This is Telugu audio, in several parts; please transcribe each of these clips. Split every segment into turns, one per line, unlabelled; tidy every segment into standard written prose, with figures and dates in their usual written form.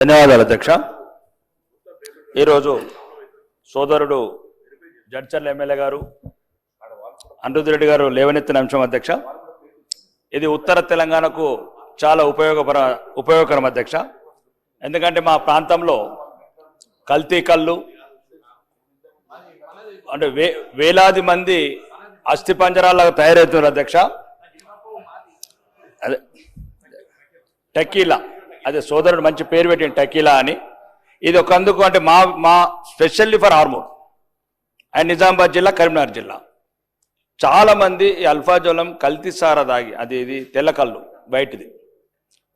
ధన్యవాదాలు అధ్యక్ష. ఈరోజు సోదరుడు జడ్చర్ల ఎమ్మెల్యే గారు అనిరుద్ధ్ రెడ్డి గారు లేవనెత్తిన అంశం అధ్యక్ష. ఇది ఉత్తర తెలంగాణకు చాలా ఉపయోగకరం అధ్యక్ష. ఎందుకంటే మా ప్రాంతంలో కల్తీ కళ్ళు అంటే వేలాది మంది అస్థిపంజరాలాగా తయారవుతున్నారు అధ్యక్ష. అదే టకీలా, అదే సోదరుడు మంచి పేరు పెట్టిన టకీలా అని. ఇది ఒక అందుకు అంటే మా specially for Armoor and Nizamabad జిల్లా, కరీంనగర్ జిల్లా చాలామంది ఈ అల్ఫాజోలం కల్తీ సారా దాగి అది ఇది తెల్లకళ్ళు బయటిది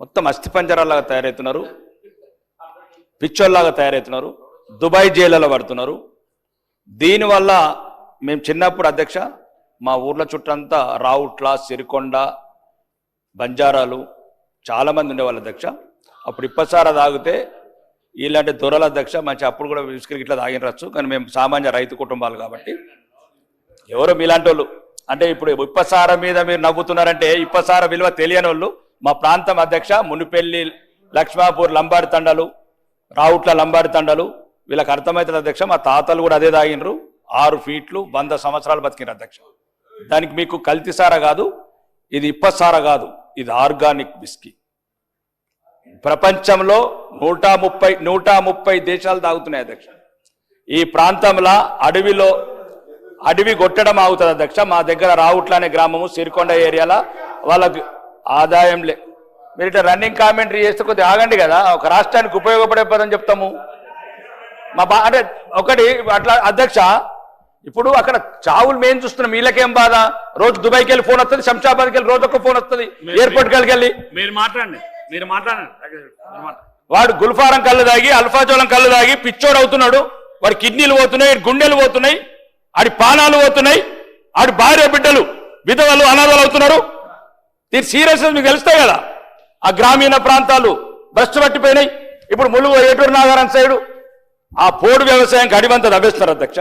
మొత్తం అస్థిపంజరాలాగా తయారవుతున్నారు, పిచ్చోల్లాగా తయారవుతున్నారు, దుబాయ్ జైళ్ళలో పడుతున్నారు. దీనివల్ల మేము చిన్నప్పుడు అధ్యక్ష మా ఊర్ల చుట్టంతా రావుట్ల, సిరికొండ, బంజారాలు చాలామంది ఉండేవాళ్ళు అధ్యక్ష. అప్పుడు ఇప్పసారా తాగితే ఇలాంటి దొరల అధ్యక్ష మంచి అప్పుడు కూడా విసుకరికి ఇట్లా తాగినరచ్చు, కానీ మేము సామాన్య రైతు కుటుంబాలు కాబట్టి ఎవరో మీలాంటి వాళ్ళు అంటే ఇప్పుడు ఇప్పసార మీద మీరు నవ్వుతున్నారంటే ఇప్పసార విలువ తెలియని వాళ్ళు మా ప్రాంతం అధ్యక్ష. మునిపెల్లి, లక్ష్మాపూర్ లంబాడి తండలు, రావుట్ల లంబాడి తండలు వీళ్ళకి అర్థమవుతుంది అధ్యక్ష. మా తాతలు కూడా అదే తాగినరు, 6 ఫీట్లు 100 సంవత్సరాలు బతికినారు అధ్యక్ష. దానికి మీకు కల్తీ సారా కాదు, ఇది ఇప్పసారా కాదు, ఇది ఆర్గానిక్ విస్కీ. ప్రపంచంలో 130 దేశాలు తాగుతున్నాయి అధ్యక్ష. ఈ ప్రాంతంలో అడవి కొట్టడం ఆగుతుంది అధ్యక్ష. మా దగ్గర రావుట్ల అనే గ్రామము, సిరికొండ ఏరియాలో వాళ్ళకి ఆదాయం మీరు ఇట్లా రన్నింగ్ కామెంటరీ చేస్తే కొద్దిగా ఆగండి కదా, ఒక రాష్ట్రానికి ఉపయోగపడే పదని చెప్తాము. అంటే ఒకటి అట్లా అధ్యక్ష. ఇప్పుడు అక్కడ చావులు మేము చూస్తున్నాం, వీళ్ళకేం బాధ? రోజు దుబాయ్కి వెళ్ళి ఫోన్ వస్తుంది, శంషాబాద్కి వెళ్ళి రోజు ఒక ఫోన్ వస్తుంది, ఎయిర్పోర్ట్కి వెళ్ళి మీరు మాట్లాడండి. వాడు గుల్ఫారం కళ్ళు తాగి, అల్ఫాజోలం కళ్ళు తాగి పిచ్చోడు అవుతున్నాడు. వాడి కిడ్నీలు పోతున్నాయి, గుండెలు పోతున్నాయి, ఆడి పానాలు పోతున్నాయి, ఆడి భార్య బిడ్డలు విధవలు అనాథలు అవుతున్నారు. దీని సీరియస్నెస్ మీకు తెలుస్తాయి కదా. ఆ గ్రామీణ ప్రాంతాలు భ్రష్టు పట్టిపోయినాయి. ఇప్పుడు ములుగు, ఏటూరు నాగారం సైడు ఆ పోడు వ్యవసాయానికి అడివంతా తవ్వేస్తున్నారు అధ్యక్ష.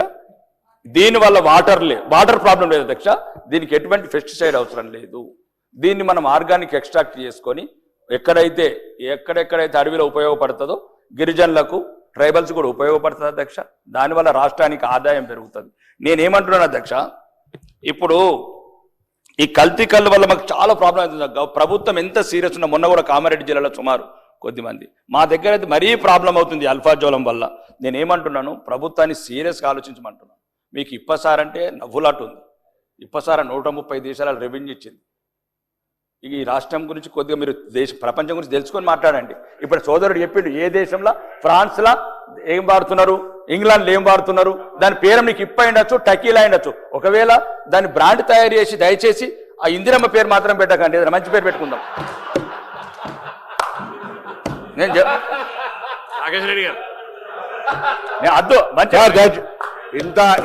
దీనివల్ల వాటర్ ప్రాబ్లం లేదు అధ్యక్ష. దీనికి ఎటువంటి పెస్టిసైడ్ అవసరం లేదు. దీన్ని మనం ఆర్గానిక్ ఎక్స్ట్రాక్ట్ చేసుకొని ఎక్కడెక్కడైతే అడవిలో ఉపయోగపడుతుందో గిరిజనులకు, ట్రైబల్స్ కూడా ఉపయోగపడుతుంది అధ్యక్ష. దానివల్ల రాష్ట్రానికి ఆదాయం పెరుగుతుంది. నేనేమంటున్నాను అధ్యక్ష, ఇప్పుడు ఈ కల్తీ కళ్ళు వల్ల మాకు చాలా ప్రాబ్లం అవుతుంది. ప్రభుత్వం ఎంత సీరియస్ ఉన్నా, మొన్న కూడా కామారెడ్డి జిల్లాలో సుమారు కొద్దిమంది, మా దగ్గర అయితే మరీ ప్రాబ్లం అవుతుంది అల్ఫాజోలం వల్ల. నేనేమంటున్నాను, ప్రభుత్వాన్ని సీరియస్గా ఆలోచించమంటున్నాను. మీకు ఇప్పసారంటే నవ్వులాటు ఉంది. ఇప్పసార 130 దేశాల రెవెన్యూ ఇచ్చింది. ఈ రాష్ట్రం గురించి కొద్దిగా మీరు ప్రపంచం గురించి తెలుసుకొని మాట్లాడండి. ఇప్పుడు సోదరుడు చెప్పిండు, ఏ దేశంలో ఫ్రాన్స్లో ఏం వాడుతున్నారు, ఇంగ్లాండ్లో ఏం వాడుతున్నారు, దాని పేరు నీకు ఇప్ప అయిండొచ్చు, టకీలా అయిండొచ్చు. ఒకవేళ దాని బ్రాండ్ తయారు చేసి దయచేసి ఆ ఇందిరమ్మ పేరు మాత్రం పెట్టకండి, ఏదైనా మంచి పేరు పెట్టుకుందాం. రాకేష్ రెడ్డి గారు అద్దు మంచి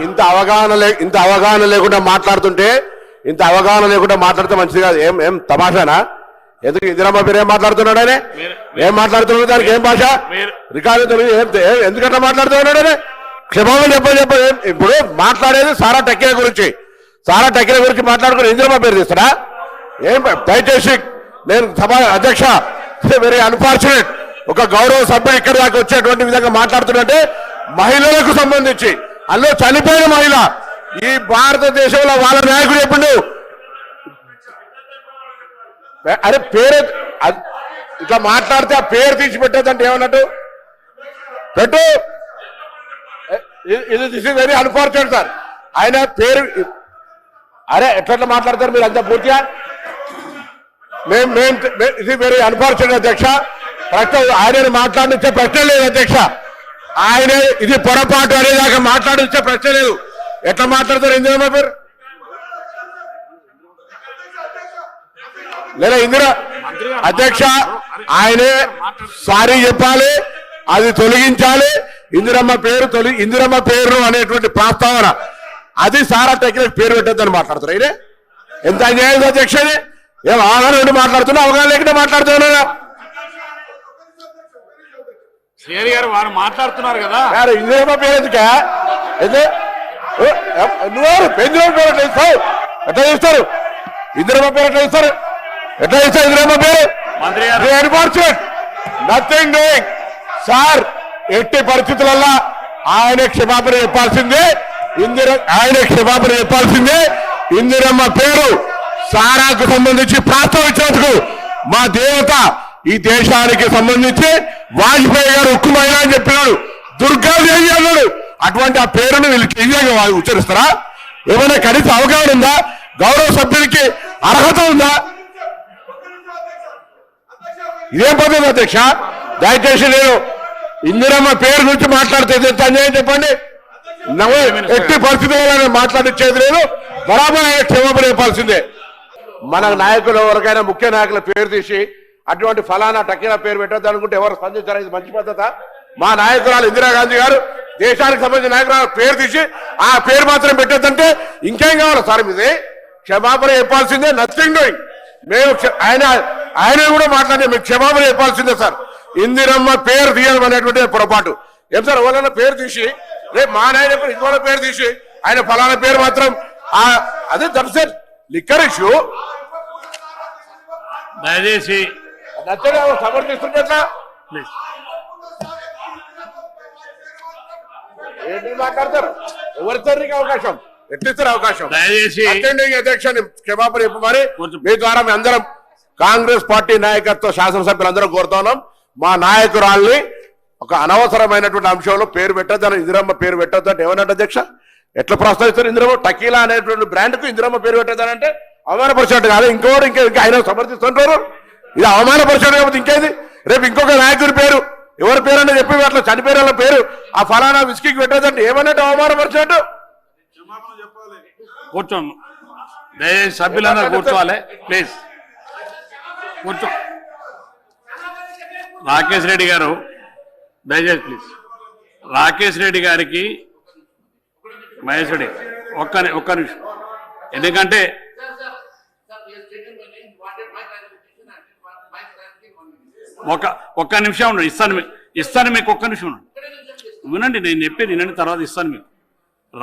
ఇంత అవగాహన లేకుండా మాట్లాడుతుంటే, ఇంత అవగాహన లేకుండా మాట్లాడితే మంచిది కాదు. ఏం తమాషానా? ఎందుకు ఇందిరమ్మ పేరు ఏం మాట్లాడుతున్నాడు? ఆయన ఏం మాట్లాడుతున్నాడు? దానికి ఏం భాష రికార్డు ఎందుకంటే మాట్లాడుతున్నాడు? క్షమాపణ చెప్పండి. ఇప్పుడు మాట్లాడేది సారా టకీల గురించి మాట్లాడుకుని ఇందిరమ్మ పేరు తీస్తాడా? ఏం దయచేసి నేను సభ అధ్యక్ష, వెరీ అన్ఫార్చునేట్, ఒక గౌరవ సభ్యుడు ఇక్కడి దాకా వచ్చేటువంటి విధంగా మాట్లాడుతుంటే మహిళలకు సంబంధించి, అందులో చనిపోయిన మహిళ ఈ భారతదేశంలో వాళ్ళ నాయకుడు చెప్పిండు. అరే పేరు ఇట్లా మాట్లాడితే ఆ పేరు తీసి పెట్టేదంటే ఏమన్నట్టు పెట్టు. ఇది this is very unfortunate sir. ఆయన పేరు అరే ఎట్లా మాట్లాడతారు మీరు అంతా పూర్తిగా? ఇది వెరీ అన్ఫార్చునేట్ అధ్యక్ష. ఆయన మాట్లాడించే ప్రశ్న లేదు అధ్యక్ష. ఆయన ఇది పొరపాటు అనేదాకా మాట్లాడించే ప్రశ్న లేదు. ఎట్లా మాట్లాడతారు ఇందిరమ్మ పేరు? లేదా ఇందిరా అధ్యక్ష, ఆయనే సారీ చెప్పాలి, అది తొలగించాలి. ఇందిరమ్మ పేరు అనేటువంటి ప్రస్తావన అది సారా టెక్నిక్ పేరు పెట్టద్దని మాట్లాడుతున్నారు. అయినే ఎంత అన్యాయం అధ్యక్ష. ఏం అవగాహన ఉండి మాట్లాడుతున్నా, అవగాహన లేకుండా మాట్లాడుతున్నా?
శ్రీహరి గారు వారు మాట్లాడుతున్నారు కదా,
ఇందిరమ్మ పేరు ఎందుకే? నువ్వు పెంచుల పేరు ఎట్లా ఇస్తావు? ఎట్లా చేస్తారు ఇందిరమ్మ పేరు? ఎట్లా ఇస్తారు ఇందిరమ్మ పేరు?
మంత్రి
అన్ఫార్చునేట్, నథింగ్ డూయింగ్. సార్ ఎట్టి పరిస్థితులలో ఆయన క్షమాపణ చెప్పాల్సిందే. ఆయన క్షమాపణ చెప్పాల్సిందే. ఇందిరమ్మ పేరు సారాకు సంబంధించి ప్రస్తావించినందుకు మా దేవత ఈ దేశానికి సంబంధించి వాజ్పేయి గారు ఉక్కు మహిళ అని చెప్పినాడు, దుర్గాదేవి అన్నాడు. అటువంటి ఆ పేరును వీళ్ళకి ఈజీగా ఉచ్చరిస్తారా? ఏమైనా కనీస అవగాహన ఉందా? గౌరవ సభ్యులకి అర్హత ఉందా? ఇదేం పద్ధతి అధ్యక్ష? దయచేసి నేను ఇందిరమ్మ పేరు గురించి మాట్లాడితే ఎంత అన్యాయం చెప్పండి. ఎట్టి పరిస్థితుల్లో మాట్లాడించేది లేదు. బరాబర్ ఆయన క్షమాపణ చెప్పాల్సిందే. మన నాయకులు ఎవరికైనా ముఖ్య నాయకుల పేరు తీసి అటువంటి ఫలానా టకీలా పేరు పెట్టద్దు అనుకుంటే ఎవరు స్పందించారు? ఇది మంచి పద్ధత? మా నాయకురాలు ఇందిరాగాంధీ గారు దేశానికి సంబంధించిన నాయకురాలు పేరు తీసి ఆ పేరు మాత్రం పెట్టద్దంటే ఇంకేం కావాలి సార్? మీది క్షమాపణ చెప్పాల్సిందే. Nothing doing. మేము ఆయన కూడా మాట్లాడే మీకు క్షమాపణ చెప్పాల్సిందే సార్. ఇందిరమ్మ పేరు తీయడం అనేటువంటి పొరపాటు. ఏం సార్ ఎవరైనా పేరు తీసి రేపు మా నాయన ఇంకోళ్ళ పేరు తీసి ఆయన ఫలానా పేరు మాత్రం అదే దట్స్ లిక్కర్ ఇష్యూ.
దయచేసి
నచ్చడే సమర్థిస్తుంటే ఏంటి మాట్లాడతారు? ఎవరిస్తారు అవకాశం? ఎట్లిస్తారు అవకాశం?
దయచేసి
అధ్యక్షుని క్షమాపణ చెప్పమని మీ ద్వారా మేము అందరం కాంగ్రెస్ పార్టీ నాయకత్వ శాసనసభ్యులందరం కోరుతున్నాం. మా నాయకురాల్ని ఒక అనవసరమైనటువంటి అంశంలో పేరు పెట్టద్దని, ఇందిరమ్మ పేరు పెట్టద్దు అంటే ఏమన్నట్టు అధ్యక్ష? ఎట్లా ప్రస్తావిస్తారు? ఇందిరమ్మ టకీలా అనేటువంటి బ్రాండ్ కు ఇందిరమ్మ పేరు పెట్టద్దని అంటే అవమానపరిచినట్టు కాదు. ఇంకోటి ఇంకా ఆయన సమర్థిస్తుంటారు. ఇది అవమానపరిచినట్టు కాకపోతే ఇంకేది? రేపు ఇంకొక నాయకుడి పేరు ఎవరి పేరు అంటే చెప్పి అట్లా చనిపోయిన వాళ్ళ పేరు ఆ ఫలానా విస్కీకి పెట్టద్దంటే ఏమన్నట్టు? అవమానపరిచినట్టు.
కూర్చోండి. దయచేసి సభ్యులందరూ కూర్చోవాలి ప్లీజ్. కూర్చో. రాకేష్ రెడ్డి గారు దయచేసి ప్లీజ్. రాకేష్ రెడ్డి గారికి మహేష్ రెడ్డి ఒక్క నిమిషం. ఎందుకంటే ఒక్క నిమిషం ఉండండి. ఇస్తాను మీకు. ఒక్క నిమిషం ఉండండి. వినండి, నేను చెప్పేది వినండి, తర్వాత ఇస్తాను మీకు.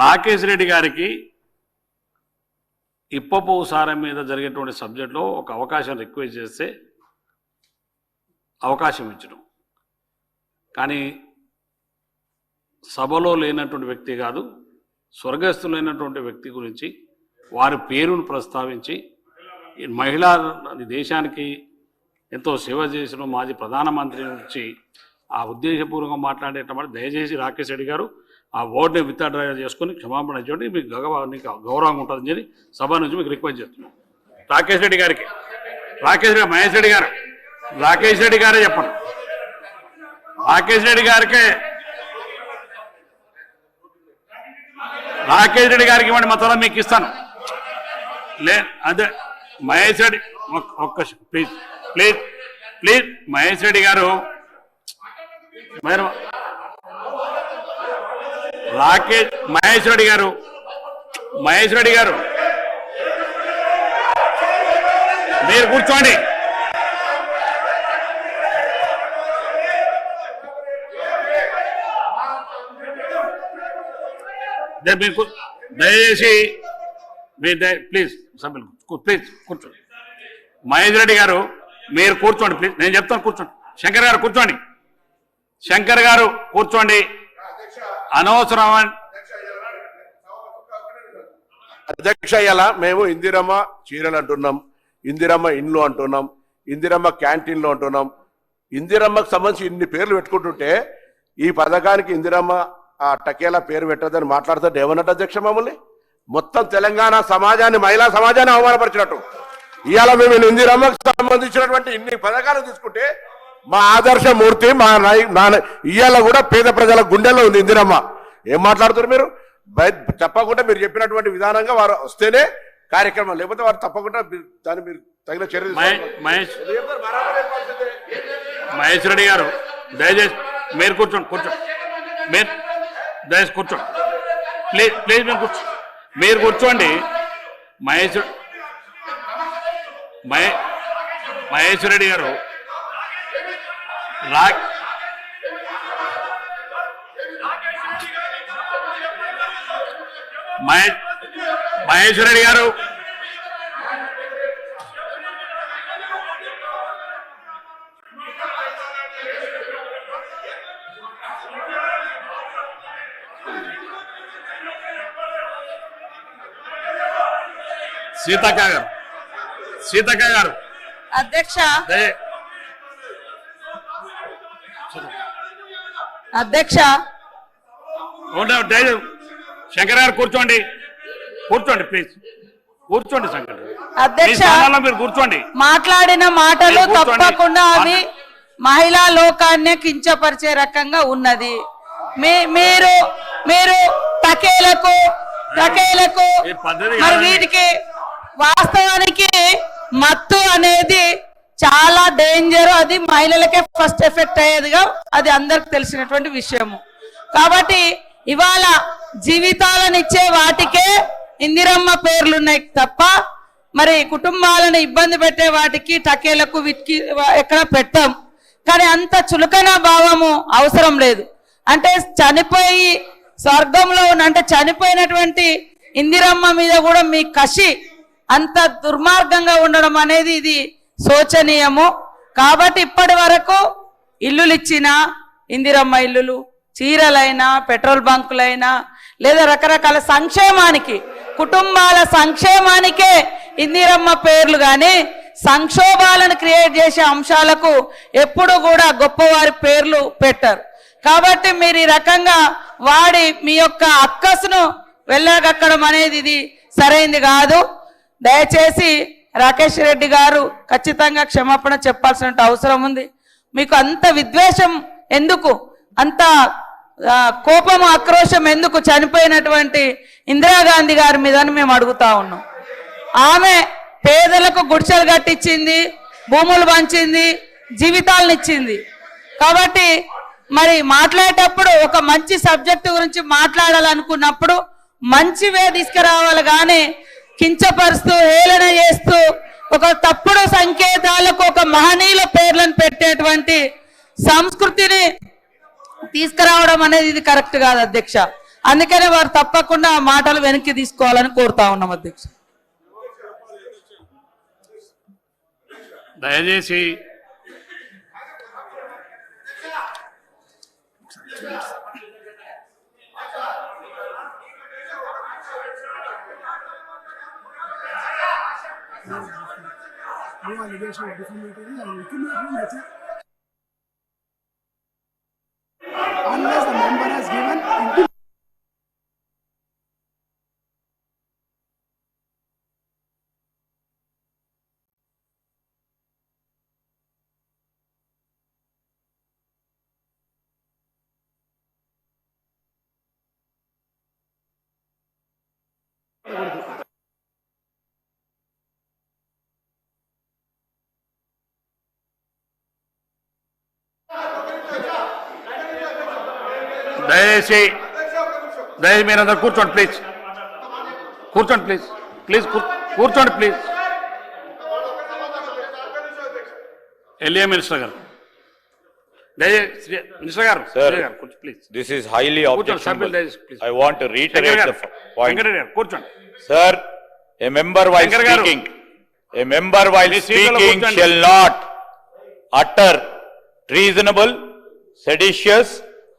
రాకేష్ రెడ్డి గారికి ఇప్పపు సారం మీద జరిగేటువంటి సబ్జెక్టులో ఒక అవకాశం రిక్వెస్ట్ చేస్తే అవకాశం ఇచ్చడం, కానీ సభలో లేనటువంటి వ్యక్తి కాదు, స్వర్గస్థులైనటువంటి వ్యక్తి గురించి వారి పేరును ప్రస్తావించి మహిళా దేశానికి ఎంతో సేవ చేసిన మాజీ ప్రధానమంత్రి నుంచి ఆ ఉద్దేశపూర్వకంగా మాట్లాడేటప్పుడు దయచేసి రాకేష్ రెడ్డి గారు ఆ ఓటుని విత్డ్రా చేసుకొని క్షమాపణ ఇచ్చేయండి. మీకు గౌరవంగా ఉంటుందని చెప్పి సభ నుంచి మీకు రిక్వెస్ట్ చేస్తున్నాం. రాకేష్ రెడ్డి గారికి మహేష్ రెడ్డి గారు రాకేష్ రెడ్డి గారే చెప్పండి. రాకేష్ రెడ్డి గారికి ఇవ్వండి, మా త్వర మీకు ఇస్తాను. అదే మహేష్ రెడ్డి ఒక్క please please please Mahesh Reddy గారు మహేష్ రెడ్డి గారు మీరు కూర్చోండి. దయచేసి ప్లీజ్ సభ్యులు ప్లీజ్ కూర్చోండి. మహేష్ రెడ్డి గారు మీరు కూర్చోండి ప్లీజ్. నేను చెప్తాను కూర్చోండి. శంకర్ గారు కూర్చోండి. అనవసరం
అధ్యక్ష. ఇలా మేము ఇందిరమ్మ చీరలు అంటున్నాం, ఇందిరమ్మ ఇండ్లు అంటున్నాం, ఇందిరమ్మ క్యాంటీన్లు అంటున్నాం. ఇందిరమ్మకు సంబంధించి ఇన్ని పేర్లు పెట్టుకుంటుంటే ఈ పథకానికి ఇందిరమ్మ ఆ టకేలా పేరు పెట్టదని మాట్లాడుతుంటే ఏమన్నట్టు అధ్యక్ష? మమ్మల్ని మొత్తం తెలంగాణ సమాజాన్ని, మహిళా సమాజాన్ని అవమానపరిచినట్టు. ఇవాళ మేము ఇందిరమ్మకు సంబంధించినటువంటి ఇన్ని పథకాలు తీసుకుంటే మా ఆదర్శమూర్తి ఇవాళ కూడా పేద ప్రజల గుండెల్లో ఉంది ఇందిరమ్మ. ఏం మాట్లాడుతున్నారు మీరు? తప్పకుండా మీరు చెప్పినటువంటి విధానంగా వారు వస్తేనే కార్యక్రమం, లేకపోతే వారు తప్పకుండా దాన్ని మీరు తగిన చర్య.
మహేష్ రెడ్డి గారు దయచేసి మీరు కూర్చోండి. మీరు దయచేసి కూర్చోండి ప్లీజ్ ప్లీజ్. మీరు కూర్చోండి. మహేష్ రెడ్డి గారు మహేష్ రెడ్డి గారు సీతక్క గారు
అధ్యక్ష
దయ-
అధ్యక్ష
శంకర్ గారు కూర్చోండి ప్లీజ్ కూర్చోండి శంకర్ గారు. మీ
అధ్యక్ష
స్థానాల్లో మీరు కూర్చోండి.
మాట్లాడిన మాటలు
మీరు కూర్చోండి.
తప్పకుండా అవి మహిళా లోకాన్ని కించపరిచే రకంగా ఉన్నది. మీరు మీరు టకేలకు
ఈ పద్ధతి
మరి
కాదండి.
వీటికి వాస్తవానికి మత్తు అనేది చాలా డేంజర్. అది మహిళలకే ఫస్ట్ ఎఫెక్ట్ అయ్యేదిగా అది అందరికి తెలిసినటువంటి విషయము. కాబట్టి ఇవాళ జీవితాలను ఇచ్చే వాటికే ఇందిరమ్మ పేర్లున్నాయి తప్ప మరి కుటుంబాలను ఇబ్బంది పెట్టే వాటికి టకేలకు వీటికి ఎక్కడ పెట్టాం. కానీ అంత చులకన భావము అవసరం లేదు. అంటే చనిపోయి స్వర్గంలో అంటే చనిపోయినటువంటి ఇందిరమ్మ మీద కూడా మీ కసి అంత దుర్మార్గంగా ఉండడం అనేది ఇది శోచనీయము. కాబట్టి ఇప్పటి వరకు ఇల్లులు ఇచ్చిన ఇందిరమ్మ ఇల్లులు, చీరలైనా, పెట్రోల్ బంకులైనా లేదా రకరకాల సంక్షేమానికి, కుటుంబాల సంక్షేమానికే ఇందిరమ్మ పేర్లు కానీ సంక్షోభాలను క్రియేట్ చేసే అంశాలకు ఎప్పుడు కూడా గొప్పవారి పేర్లు పెట్టారు. కాబట్టి మీరు ఈ రకంగా వాడి మీ యొక్క అక్కసును వెళ్ళగక్కడం అనేది ఇది సరైంది కాదు. దయచేసి రాకేష్ రెడ్డి గారు ఖచ్చితంగా క్షమాపణ చెప్పాల్సిన అవసరం ఉంది. మీకు అంత విద్వేషం ఎందుకు, అంత కోపం ఆక్రోశం ఎందుకు చనిపోయినటువంటి ఇందిరాగాంధీ గారి మీద మేము అడుగుతా ఉన్నాం. ఆమె పేదలకు గుడిసెలు కట్టించింది, భూములు పంచింది, జీవితాలను ఇచ్చింది. కాబట్టి మరి మాట్లాడేటప్పుడు ఒక మంచి సబ్జెక్టు గురించి మాట్లాడాలనుకున్నప్పుడు మంచివే తీసుకురావాలి కానీ కించపరుస్తూ హేళన చేస్తూ ఒక తప్పుడు సంకేతాలకు ఒక మహనీయుల పేర్లను పెట్టేటువంటి సంస్కృతిని తీసుకురావడం అనేది ఇది కరెక్ట్ కాదు అధ్యక్ష. అందుకనే వారు తప్పకుండా ఆ మాటలు వెనక్కి తీసుకోవాలని కోరుతా ఉన్నాం అధ్యక్ష.
దయచేసి
unless the member has given intimation.
దయచేసి మీరందరూ కూర్చోండి ప్లీజ్. కూర్చోండి ప్లీజ్. ఎల్ఏ మినిస్టర్ గారు, మినిస్టర్ గారు, please.
This is highly objectionable.
please.
I want to reiterate the point.
Venkata Reddy గారు కూర్చోండి.
Sir, a member while
Shankar garu.
speaking, a member while
మీ సీట్లలో
speaking
కూర్చోండి.
shall not utter treasonable, seditious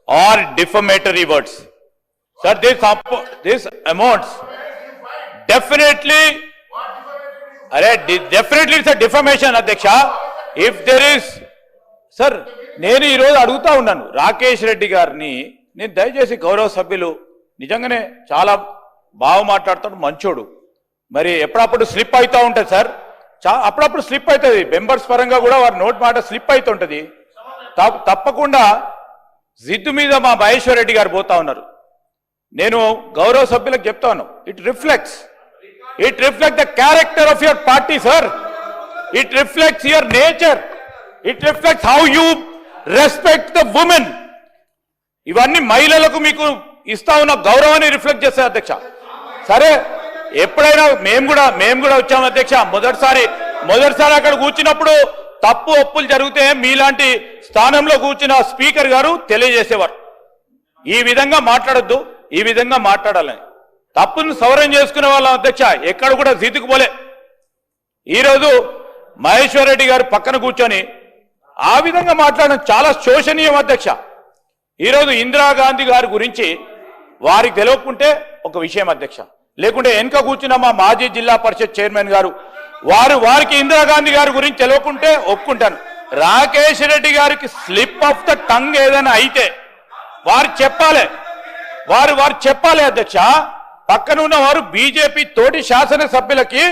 or defamatory words. Sir, this amounts definitely it's a defamation, Adhyaksha. If there is, sir, నేను ఈరోజు అడుగుతా ఉన్నాను రాకేష్ రెడ్డి గారిని, నేను దయచేసి గౌరవ సభ్యులు నిజంగానే చాలా బాగా మాట్లాడుతాడు, మంచోడు. మరి ఎప్పుడప్పుడు స్లిప్ అవుతూ ఉంటుంది సార్, అప్పుడప్పుడు స్లిప్ అవుతుంది. మెంబర్స్ పరంగా కూడా వారి నోట్ మాట స్లిప్ అవుతుంటుంది. తప్పకుండా జిద్దు మీద మా మహేశ్వర్ రెడ్డి గారు పోతా ఉన్నారు. నేను గౌరవ సభ్యులకు చెప్తా ఉన్నాను, it reflects the character of your party sir. It reflects your nature. It reflects how you respect the women. ఇవన్నీ మహిళలకు మీకు ఇస్తా ఉన్న గౌరవాన్ని రిఫ్లెక్ట్ చేస్తాయి అధ్యక్ష. సరే, ఎప్పుడైనా మేము కూడా వచ్చాము అధ్యక్ష. మొదటిసారి అక్కడ కూర్చున్నప్పుడు తప్పు ఒప్పులు జరిగితే మీలాంటి స్థానంలో కూర్చున్న స్పీకర్ గారు తెలియజేసేవారు, ఈ విధంగా మాట్లాడొద్దు, ఈ విధంగా మాట్లాడాలని. తప్పును సవరణ చేసుకునే వాళ్ళం అధ్యక్ష. ఎక్కడ కూడా జీతుకుపోలే. ఈరోజు మహేశ్వర్ రెడ్డి గారు పక్కన కూర్చొని ఆ విధంగా మాట్లాడడం చాలా శోచనీయం అధ్యక్ష. ఈరోజు ఇందిరాగాంధీ గారి గురించి వారికి తెలియకుంటే ఒక విషయం అధ్యక్ష, లేకుంటే వెనుక కూర్చున్న మా మాజీ జిల్లా పరిషత్ చైర్మన్ గారు వారికి ఇందిరాగాంధీ గారి గురించి తెలియకుంటే ఒప్పుకుంటాను. రాకేష్ రెడ్డి గారికి స్లిప్ ఆఫ్ ద టంగ్ ఏదైనా అయితే వారు చెప్పాలి, వారు చెప్పాలి అధ్యక్ష. పక్కన ఉన్న వారు బీజేపీ తోటి శాసనసభ్యులకి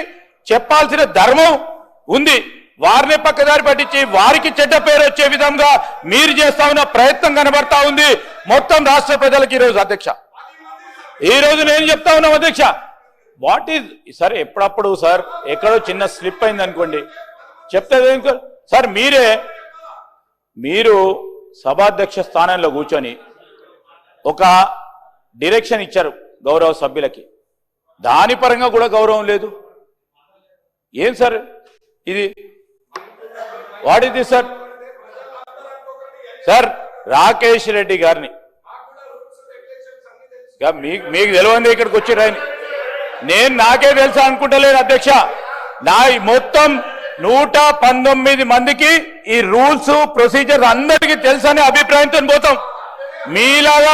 చెప్పాల్సిన ధర్మం ఉంది. వారిని పక్కదారి పట్టించి వారికి చెడ్డ పేరు వచ్చే విధంగా మీరు చేస్తా ఉన్న ప్రయత్నం కనబడతా ఉంది మొత్తం రాష్ట్ర ప్రజలకు. ఈరోజు అధ్యక్ష, ఈరోజు నేను చెప్తా ఉన్నాం అధ్యక్ష, వాట్ ఈజ్ సార్ ఎప్పుడప్పుడు సార్ ఎక్కడో చిన్న స్లిప్ అయింది అనుకోండి చెప్తే సార్ మీరు సభాధ్యక్ష స్థానంలో కూర్చొని ఒక డైరెక్షన్ ఇచ్చారు గౌరవ సభ్యులకి, దాని పరంగా కూడా గౌరవం లేదు. ఏం సార్ ఇది? వాట్ ఇది సార్? సార్ రాకేష్ రెడ్డి గారిని మీకు తెలియంది ఇక్కడికి వచ్చి రాని నేను నాకే తెలుసా అనుకుంటలేను అధ్యక్ష. నా మొత్తం 119 మందికి ఈ రూల్స్ ప్రొసీజర్స్ అందరికీ తెలుసని అభిప్రాయంతో పోతాం. మీలాగా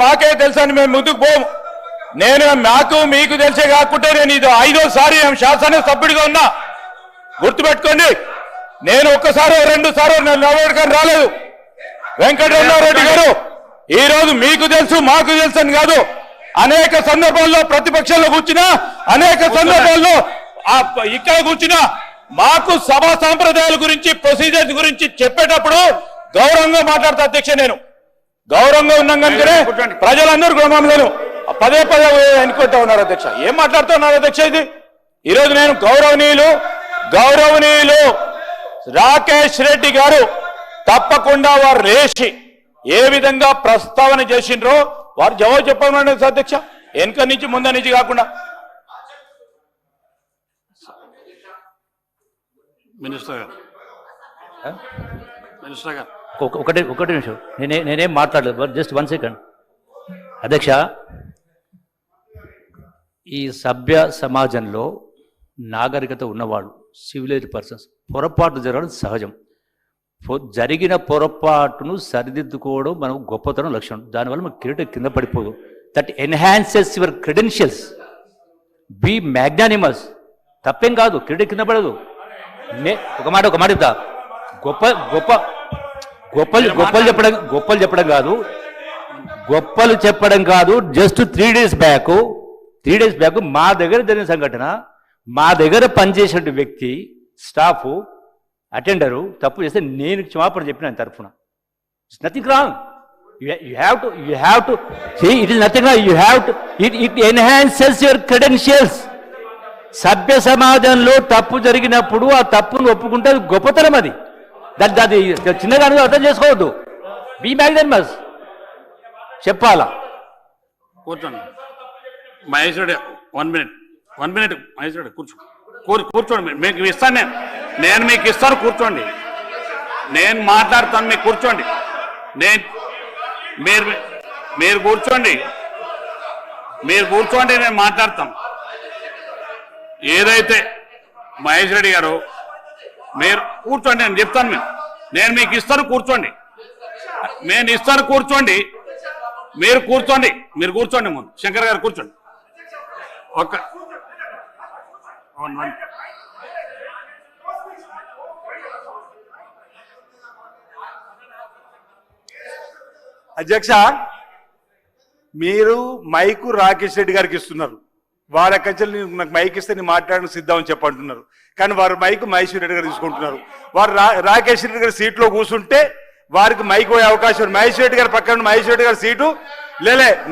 మాకే తెలుసని మేము ముందుకు పోము. నేను మీకు తెలిసే కాకుంటే నేను ఇది 5వ శాసనసభ్యుడిగా ఉన్నా. గుర్తుపెట్టుకోండి, నేను ఒక్కసారి 2 సార్లు నిలబడకని రాలేదు. వెంకటరమణారెడ్డి గారు ఈ రోజు మీకు తెలుసు మాకు తెలుసు అని కాదు, అనేక సందర్భాల్లో ప్రతిపక్షంలో కూర్చున్నా, అనేక సందర్భాల్లో ఇక్కడ కూర్చున్నా మాకు సభా సాంప్రదాయాల గురించి ప్రొసీజర్స్ గురించి చెప్పేటప్పుడు గౌరవంగా మాట్లాడతా అధ్యక్ష. నేను గౌరవంగా ఉన్నాం కనుకనే ప్రజలందరూ గ్రామంలోనూ పదే ఎన్నుకుంటా ఉన్నారు అధ్యక్ష. ఏం మాట్లాడుతూ ఉన్నారు అధ్యక్ష? ఇది ఈరోజు నేను గౌరవనీయులు రాకేష్ రెడ్డి గారు తప్పకుండా వారు లేచి ఏ విధంగా ప్రస్తావన చేసిండ్రో వారు జవాబు చెప్పమని అధ్యక్ష, వెనుక నుంచి ముందు నుంచి కాకుండా.
మినిస్టర్ గారు
ఒకటి నిమిషం, నేనేం మాట్లాడలేదు, జస్ట్ 1 సెకండ్ అధ్యక్ష. ఈ సభ్య సమాజంలో నాగరికత ఉన్నవాళ్ళు, సివిలైజ్డ్ పర్సన్స్, పొరపాటు జరగడం సహజం. జరిగిన పొరపాటును సరిదిద్దుకోవడం మనం గొప్పతనం లక్షణం. దానివల్ల మన కిరీటం కింద పడిపోదు. That enhances your credentials. Be magnanimous. తప్పేం కాదు, కిరీటం కింద పడదు. ఒక మాట చెప్తా, గొప్పలు చెప్పడం కాదు. జస్ట్ 3 days బ్యాక్ మా దగ్గర జరిగిన సంఘటన, మా దగ్గర పనిచేసిన వ్యక్తి, స్టాఫ్, అటెండరు తప్పు చేస్తే నేను క్షమాపణ చెప్పిన ఆయన తరఫున. It's nothing wrong. You have to see it is nothing wrong. It enhances your credentials. సభ్య సమాజంలో తప్పు జరిగినప్పుడు ఆ తప్పును ఒప్పుకుంటే అది గొప్పతనం. అది చిన్నగా అర్థం చేసుకోవద్దు. బీ మ్యాగ్నానిమస్ చెప్పాలా.
కూర్చోండి మహేశ్వరుడు, 1 minute మహేశ్వరుడు కూర్చోండి. మీకు ఇస్తాను, నేను మీకు ఇస్తాను, కూర్చోండి. నేను మాట్లాడతాను, మీకు కూర్చోండి. మీరు కూర్చోండి, నేను మాట్లాడతాను. ఏదైతే మహేష్ రెడ్డి గారు మీరు కూర్చోండి, నేను చెప్తాను. నేను మీకు ఇస్తాను, కూర్చోండి. కూర్చోండి. మీరు కూర్చోండి. ముందు శంకర్ గారు కూర్చోండి.
అధ్యక్ష, మీరు మైకు రాకేష్ రెడ్డి గారికి ఇస్తున్నారు. వారి అక్కడి నాకు మైక్ ఇస్తే నేను మాట్లాడడానికి సిద్ధమని చెప్పంటున్నారు. కానీ వారు మైకు మహేష్ రెడ్డి గారు తీసుకుంటున్నారు. వారు రాకేష్ రెడ్డి గారి సీట్లో కూర్చుంటే వారికి మైక్ పోయే అవకాశం. మహేష్ రెడ్డి గారి పక్కన మహేష్ రెడ్డి గారి సీటు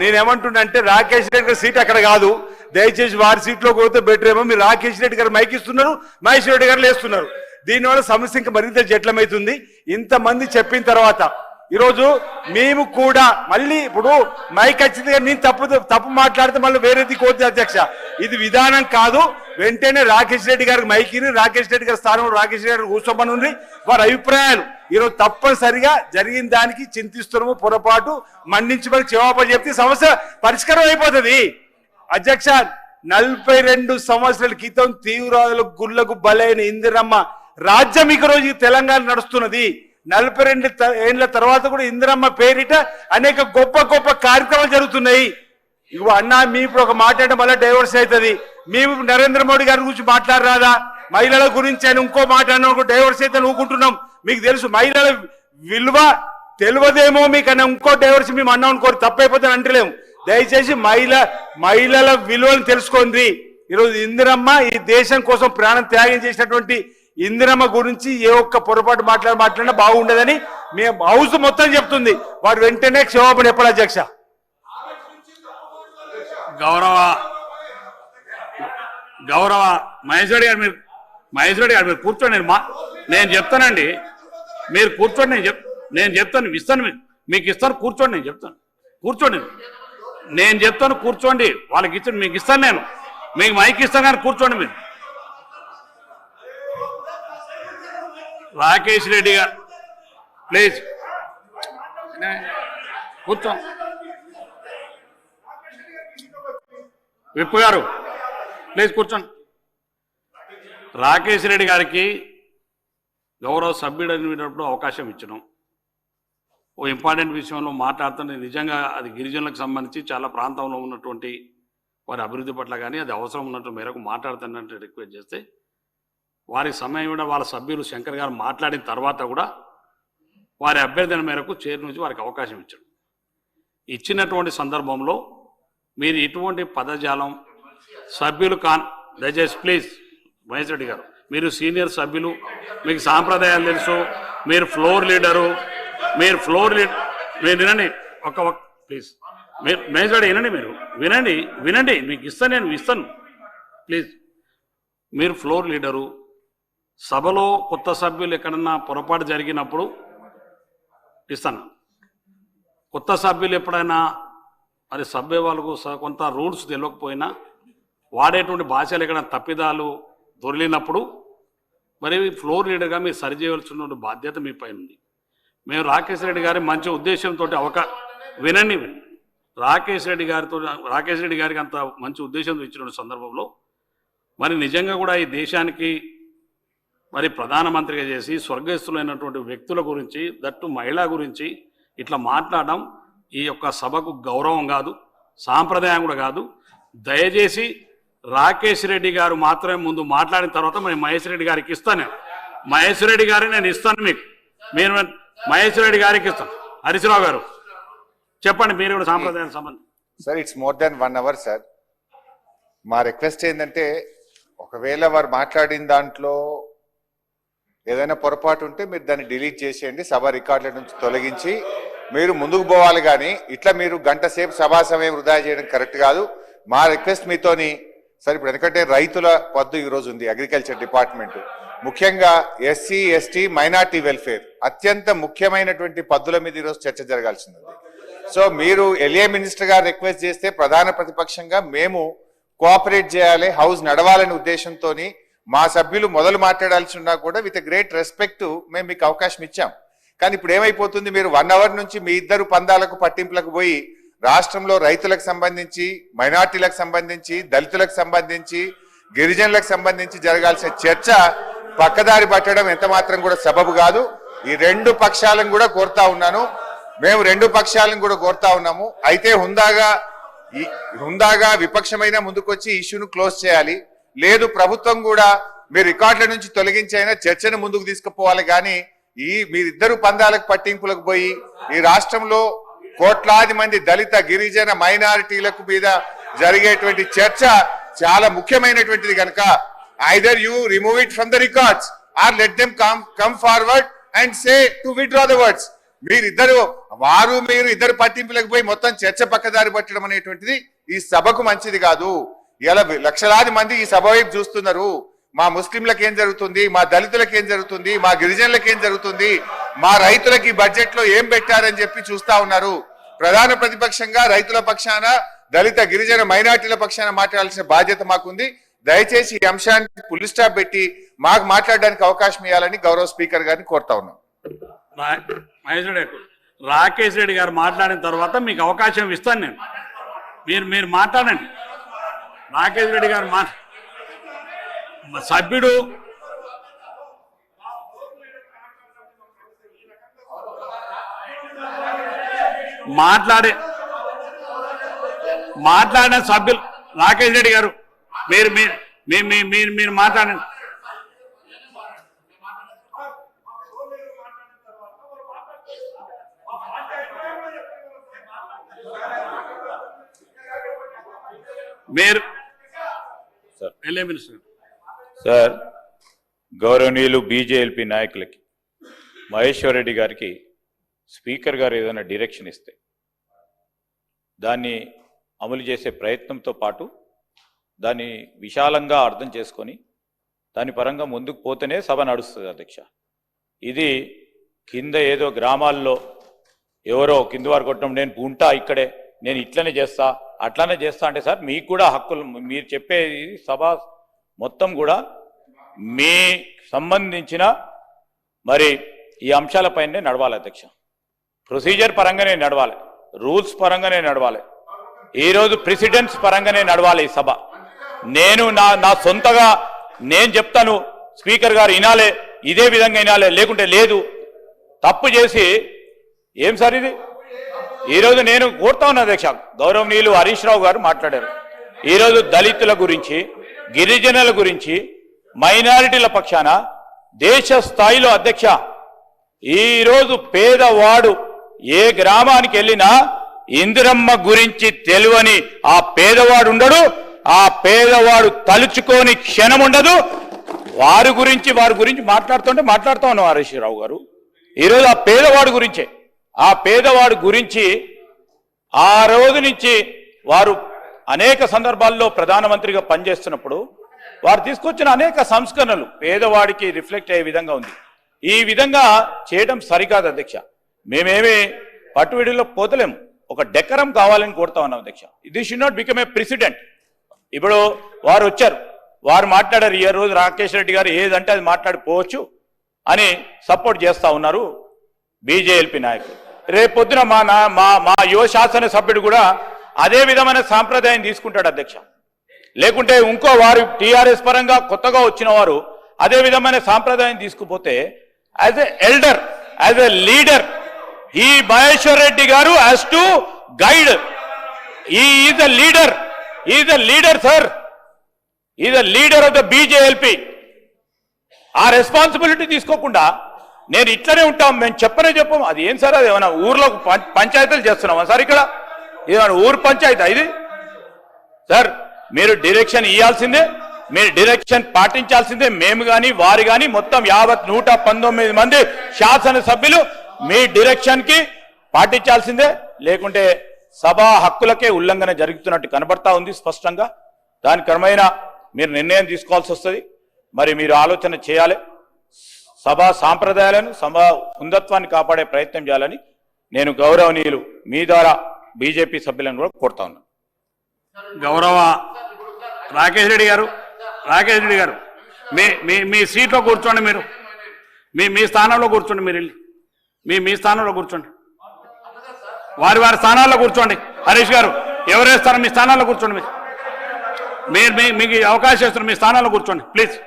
నేనేమంటున్నా రాకేష్ రెడ్డి గారి సీట్ అక్కడ కాదు. దయచేసి వారి సీట్లో పోతే బెటర్ ఏమో. మీరు రాకేష్ రెడ్డి గారు మైక్ ఇస్తున్నారు, మహేష్ రెడ్డి గారు లేస్తున్నారు. దీనివల్ల సమస్య ఇంకా మరింత జటిలమవుతుంది. ఇంతమంది చెప్పిన తర్వాత ఈరోజు మేము కూడా మళ్ళీ ఇప్పుడు మైక్ వచ్చింది, నేను తప్పు మాట్లాడితే మళ్ళీ వేరేది కోరుతుంది అధ్యక్ష. ఇది విధానం కాదు. వెంటనే రాకేష్ రెడ్డి గారికి మైకిని, రాకేష్ రెడ్డి గారి స్థానంలో రాకేష్ రెడ్డి గారు కూర్చోమని ఉంది. వారి అభిప్రాయాలు ఈరోజు తప్పనిసరిగా జరిగిన దానికి చింతిస్తున్నాము, పొరపాటు మన్నించమని క్షమాపణ చెప్తే సమస్య పరిష్కారం అయిపోతుంది. అధ్యక్ష, 42 సంవత్సరాల క్రితం తీవ్రవాదులకు గుళ్లకు బలైన ఇందిరమ్మ రాజ్యం ఈ రోజు తెలంగాణ నడుస్తున్నది. 42 ఏళ్ల తర్వాత కూడా ఇందిరమ్మ పేరిట అనేక గొప్ప కార్యక్రమాలు జరుగుతున్నాయి. ఇగో అన్న మీ ఇప్పుడు ఒక మాట్లాడడం వల్ల డైవర్స్ అవుతుంది. మేము నరేంద్ర మోడీ గారి గురించి మాట్లాడరాదా? మహిళల గురించి అని ఇంకో మాట్లాడినా డైవర్స్ అయితే ఊరుకుంటున్నాం. మీకు తెలుసు మహిళల విలువ తెలియదేమో మీకు అన్న ఇంకో డైవర్స్ మేము అన్నాం అనుకోరు, తప్పైపోతే అంటలేము. దయచేసి మహిళల విలువను తెలుసుకోండి. ఈరోజు ఇందిరమ్మ ఈ దేశం కోసం ప్రాణం త్యాగం చేసినటువంటి ఇందిరమ్మ గురించి ఏ ఒక్క పొరపాటు మాట్లాడినా బాగుండదని మేము హౌస్ మొత్తం చెప్తుంది. వాడు వెంటనే క్షమాపణ చెప్పాలి అధ్యక్ష.
గౌరవ మహేష్ రెడ్డి గారు మీరు కూర్చోండి. నేను చెప్తానండి, మీరు కూర్చోండి. నేను చెప్తాను ఇస్తాను, మీకు ఇస్తాను. కూర్చోండి, నేను చెప్తాను. కూర్చోండి, నేను చెప్తాను. కూర్చోండి. వాళ్ళకి ఇచ్చి మీకు ఇస్తాను, నేను మీకు మైక్ ఇస్తాను, కానీ కూర్చోండి. మీరు రాకేష్ రెడ్డి గారు ప్లీజ్ కూర్చోండి. విప్పు గారు ప్లీజ్ కూర్చోండి. రాకేష్ రెడ్డి గారికి గౌరవ సభ్యుడు అనేటప్పుడు అవకాశం ఇచ్చినాం. ఓ ఇంపార్టెంట్ విషయంలో మాట్లాడుతుంటే నిజంగా అది గిరిజనులకు సంబంధించి చాలా ప్రాంతంలో ఉన్నటువంటి వారి అభివృద్ధి పట్ల కానీ అది అవసరం ఉన్నట్టు మేరకు మాట్లాడుతున్నట్టు రిక్వెస్ట్ చేస్తే వారి సమయం కూడా వాళ్ళ సభ్యులు శంకర్ గారు మాట్లాడిన తర్వాత కూడా వారి అభ్యర్థన మేరకు చైర్ నుంచి వారికి అవకాశం ఇచ్చాడు. ఇచ్చినటువంటి సందర్భంలో మీరు ఇటువంటి పదజాలం సభ్యులు దయచేసి ప్లీజ్ మహేష్ రెడ్డి గారు, మీరు సీనియర్ సభ్యులు, మీకు సాంప్రదాయాలు తెలుసు, మీరు ఫ్లోర్ లీడరు, మీరు వినండి ప్లీజ్. మీరు మహేష్ రెడ్డి వినండి, వినండి మీకు ఇస్తాను, నేను ఇస్తాను ప్లీజ్. మీరు ఫ్లోర్ లీడరు, సభలో కొత్త సభ్యులు ఎక్కడన్నా పొరపాటు జరిగినప్పుడు ఇస్తాను. కొత్త సభ్యులు ఎప్పుడైనా మరి సభ్య వాళ్ళకు కొంత రూల్స్ తెలియకపోయినా వాడేటువంటి భాషలు ఎక్కడైనా తప్పిదాలు దొరికినప్పుడు మరి ఫ్లోర్ లీడర్గా మీరు సరిచేయవలసిన బాధ్యత మీ పైన ఉంది. మేము రాకేష్ రెడ్డి గారి మంచి ఉద్దేశంతో వినండి. రాకేష్ రెడ్డి గారికి అంత మంచి ఉద్దేశంతో ఇచ్చిన సందర్భంలో మరి నిజంగా కూడా ఈ దేశానికి మరి ప్రధానమంత్రిగా చేసి స్వర్గస్థులైనటువంటి వ్యక్తుల గురించి, దట్టు మహిళ గురించి ఇట్లా మాట్లాడడం ఈ యొక్క సభకు గౌరవం కాదు, సాంప్రదాయం కూడా కాదు. దయచేసి రాకేష్ రెడ్డి గారు మాత్రమే ముందు మాట్లాడిన తర్వాత నేను మహేష్ రెడ్డి గారికి ఇస్తాను. మహేష్ రెడ్డి గారిని నేను ఇస్తాను మీకు. మీరు మహేష్ రెడ్డి గారికి ఇస్తాను. హరీశ్రావు గారు చెప్పండి, మీరు కూడా సాంప్రదాయానికి సంబంధం.
Sir it's more than 1 hour sir. మా రిక్వెస్ట్ ఏంటంటే ఒకవేళ వారు మాట్లాడిన దాంట్లో ఏదైనా పొరపాటు ఉంటే మీరు దాన్ని డిలీట్ చేసేయండి, సభ రికార్డుల నుంచి తొలగించి మీరు ముందుకు పోవాలి. కానీ ఇట్లా మీరు గంట సేపు సభా సమయం వృధా చేయడం కరెక్ట్ కాదు. మా రిక్వెస్ట్ మీతోని సార్, ఇప్పుడు ఎందుకంటే రైతుల పద్దు ఈరోజు ఉంది, అగ్రికల్చర్ డిపార్ట్మెంట్ ముఖ్యంగా ఎస్సీ ఎస్టీ మైనార్టీ వెల్ఫేర్ అత్యంత ముఖ్యమైనటువంటి పద్దుల మీద ఈరోజు చర్చ జరగాల్సింది. సో మీరు ఎల్ఏ మినిస్టర్ గారు రిక్వెస్ట్ చేస్తే ప్రధాన ప్రతిపక్షంగా మేము కోఆపరేట్ చేయాలి, హౌస్ నడవాలనే ఉద్దేశంతో మా సభ్యులు మొదలు మాట్లాడాల్సి ఉన్నా కూడా విత్ గ్రేట్ రెస్పెక్ట్ మేము మీకు అవకాశం ఇచ్చాం. కానీ ఇప్పుడు ఏమైపోతుంది, మీరు 1 hour నుంచి మీ ఇద్దరు పందాలకు పట్టింపులకు పోయి రాష్ట్రంలో రైతులకు సంబంధించి, మైనార్టీలకు సంబంధించి, దళితులకు సంబంధించి, గిరిజనులకు సంబంధించి జరగాల్సిన చర్చ పక్కదారి పట్టడం ఎంత మాత్రం కూడా సబబు కాదు. ఈ 2 పక్షాలను కూడా కోరుతా ఉన్నాను, మేము 2 పక్షాలను కూడా కోరుతా ఉన్నాము. అయితే హుందాగా విపక్షమైన ముందుకొచ్చి ఇష్యూను క్లోజ్ చేయాలి. లేదు ప్రభుత్వం కూడా మీరు రికార్డుల నుంచి తొలగించైనా చర్చను ముందుకు తీసుకుపోవాలి. కానీ మీరిద్దరు పందాలకు పట్టింపులకు పోయి ఈ రాష్ట్రంలో కోట్లాది మంది దళిత గిరిజన మైనారిటీలకు మీద జరిగేటువంటి చర్చ చాలా ముఖ్యమైనటువంటిది కనుక either you remove it from the records or let them come forward and say to withdraw the words. మీరు ఇద్దరు పట్టింపులకు పోయి మొత్తం చర్చ పక్కదారి పట్టడం అనేటువంటిది ఈ సభకు మంచిది కాదు. ఇలా లక్షలాది మంది ఈ సభ వైపు చూస్తున్నారు. మా ముస్లింలకు ఏం జరుగుతుంది, మా దళితులకు ఏం జరుగుతుంది, మా గిరిజనులకు ఏం జరుగుతుంది, మా రైతులకి బడ్జెట్ లో ఏం పెట్టారని చెప్పి చూస్తా ఉన్నారు. ప్రధాన ప్రతిపక్షంగా రైతుల పక్షాన, దళిత గిరిజన మైనార్టీల పక్షాన మాట్లాడాల్సిన బాధ్యత మాకుంది. దయచేసి ఈ అంశానికి ఫుల్ స్టాప్ పెట్టి మాకు మాట్లాడడానికి అవకాశం ఇవ్వాలని గౌరవ స్పీకర్ గారిని కోరుతా ఉన్నాం.
రాకేష్ రెడ్డి గారు మాట్లాడిన తర్వాత మీకు అవకాశం ఇస్తాను నేను. మీరు మాట్లాడండి. రాకేష్ రెడ్డి గారు సభ్యుడు మాట్లాడిన సభ్యులు రాకేష్ రెడ్డి గారు మీరు మీరు మీ- మీ- మీరు మీరు మాట్లాడండి. మీరు ఎల్ఏ మినిస్టర్
సార్, గౌరవనీయులు బీజేఎల్పీ నాయకులకి మహేశ్వర్ రెడ్డి గారికి స్పీకర్ గారు ఏదైనా డైరెక్షన్ ఇస్తే దాన్ని అమలు చేసే ప్రయత్నంతో పాటు దాన్ని విశాలంగా అర్థం చేసుకొని దాని పరంగా ముందుకు పోతేనే సభ నడుస్తుంది అధ్యక్ష. ఇది కింద ఏదో గ్రామాల్లో ఎవరో కింద వారు కొట్టడం, నేను ఉంటా ఇక్కడే, నేను ఇట్లనే చేస్తా అట్లానే చేస్తా అంటే సార్ మీకు కూడా హక్కులు, మీరు చెప్పేది సభ మొత్తం కూడా మీ సంబంధించిన మరి ఈ అంశాలపైనే నడవాలి అధ్యక్ష. ప్రొసీజర్ పరంగానే నడవాలి, రూల్స్ పరంగానే నడవాలి, ఈరోజు ప్రెసిడెంట్స్ పరంగానే నడవాలి ఈ సభ. నేను నా సొంతగా నేను చెప్తాను, స్పీకర్ గారు వినాలే, ఇదే విధంగా వినాలే, లేకుంటే లేదు. తప్పు చేసి ఏం సార్ ఇది? ఈరోజు నేను కోరుతా ఉన్నా అధ్యక్ష, గౌరవనీయులు హరీష్ రావు గారు మాట్లాడారు ఈరోజు దళితుల గురించి, గిరిజనుల గురించి, మైనారిటీల పక్షాన దేశ స్థాయిలో అధ్యక్ష. ఈరోజు పేదవాడు ఏ గ్రామానికి వెళ్ళినా ఇందిరమ్మ గురించి తెలియని ఆ పేదవాడు ఉండడు, ఆ పేదవాడు తలుచుకోని క్షణం ఉండదు. వారి గురించి మాట్లాడుతూ ఉన్నాం హరీష్ రావు గారు. ఈరోజు ఆ పేదవాడు గురించి ఆ రోజు నుంచి వారు అనేక సందర్భాల్లో ప్రధానమంత్రిగా పనిచేస్తున్నప్పుడు వారు తీసుకొచ్చిన అనేక సంస్కరణలు పేదవాడికి రిఫ్లెక్ట్ అయ్యే విధంగా ఉంది. ఈ విధంగా చేయడం సరికాదు అధ్యక్ష. మేమేమి పట్టువిడిలో పోతలేము, ఒక డెకరం కావాలని కోరుతా ఉన్నాం అధ్యక్ష. ఇది should not become a president. ఇప్పుడు వారు వచ్చారు, వారు మాట్లాడారు, ఈ రోజు రాకేష్ రెడ్డి గారు ఏదంటే అది మాట్లాడిపోవచ్చు అని సపోర్ట్ చేస్తా ఉన్నారు బీజేఎల్పీ నాయకులు. రేపొద్దున మా యువ శాసన సభ్యుడు కూడా అదే విధమైన సాంప్రదాయం తీసుకుంటాడు అధ్యక్ష. లేకుంటే ఇంకో వారు టీఆర్ఎస్ పరంగా కొత్తగా వచ్చిన వారు అదే విధమైన సాంప్రదాయం తీసుకుపోతే as a elder, as a leader, ఈ మహేశ్వర్ రెడ్డి గారు has to guide. Is a leader, is a leader sir, is a leader of the BJLP. ఆ రెస్పాన్సిబిలిటీ తీసుకోకుండా నేను ఇట్లనే ఉంటాం, మేము చెప్పము. అది ఏం సార్? అది ఏమైనా ఊర్లో పంచాయతీలు చేస్తున్నామా సార్? ఇక్కడ ఏమైనా ఊరు పంచాయతీ ఇది సార్? మీరు డైరెక్షన్ ఇవ్వాల్సిందే, మీరు డైరెక్షన్ పాటించాల్సిందే. మేము కానీ వారు కానీ మొత్తం 119 మంది శాసనసభ్యులు మీ డైరెక్షన్ కి పాటించాల్సిందే. లేకుంటే సభా హక్కులకే ఉల్లంఘన జరుగుతున్నట్టు కనబడతా ఉంది స్పష్టంగా. దాని క్రమేణా మీరు నిర్ణయం తీసుకోవాల్సి వస్తుంది. మరి మీరు ఆలోచన చేయాలి, సభా సాంప్రదాయాలను, సభా కుందత్వాన్ని కాపాడే ప్రయత్నం చేయాలని నేను గౌరవనీయులు మీ ద్వారా బీజేపీ సభ్యులను కూడా కోరుతా ఉన్నాను.
గౌరవ రాకేష్ రెడ్డి గారు మీ సీట్లో కూర్చోండి. మీరు మీ స్థానంలో కూర్చోండి. మీరు వెళ్ళి మీ స్థానంలో కూర్చోండి. వారి స్థానాల్లో కూర్చోండి. హరీష్ గారు ఎవరు వేస్తారో మీ స్థానాల్లో కూర్చోండి. మీరు మీకు అవకాశం ఇస్తున్నారు, మీ స్థానాల్లో కూర్చోండి ప్లీజ్.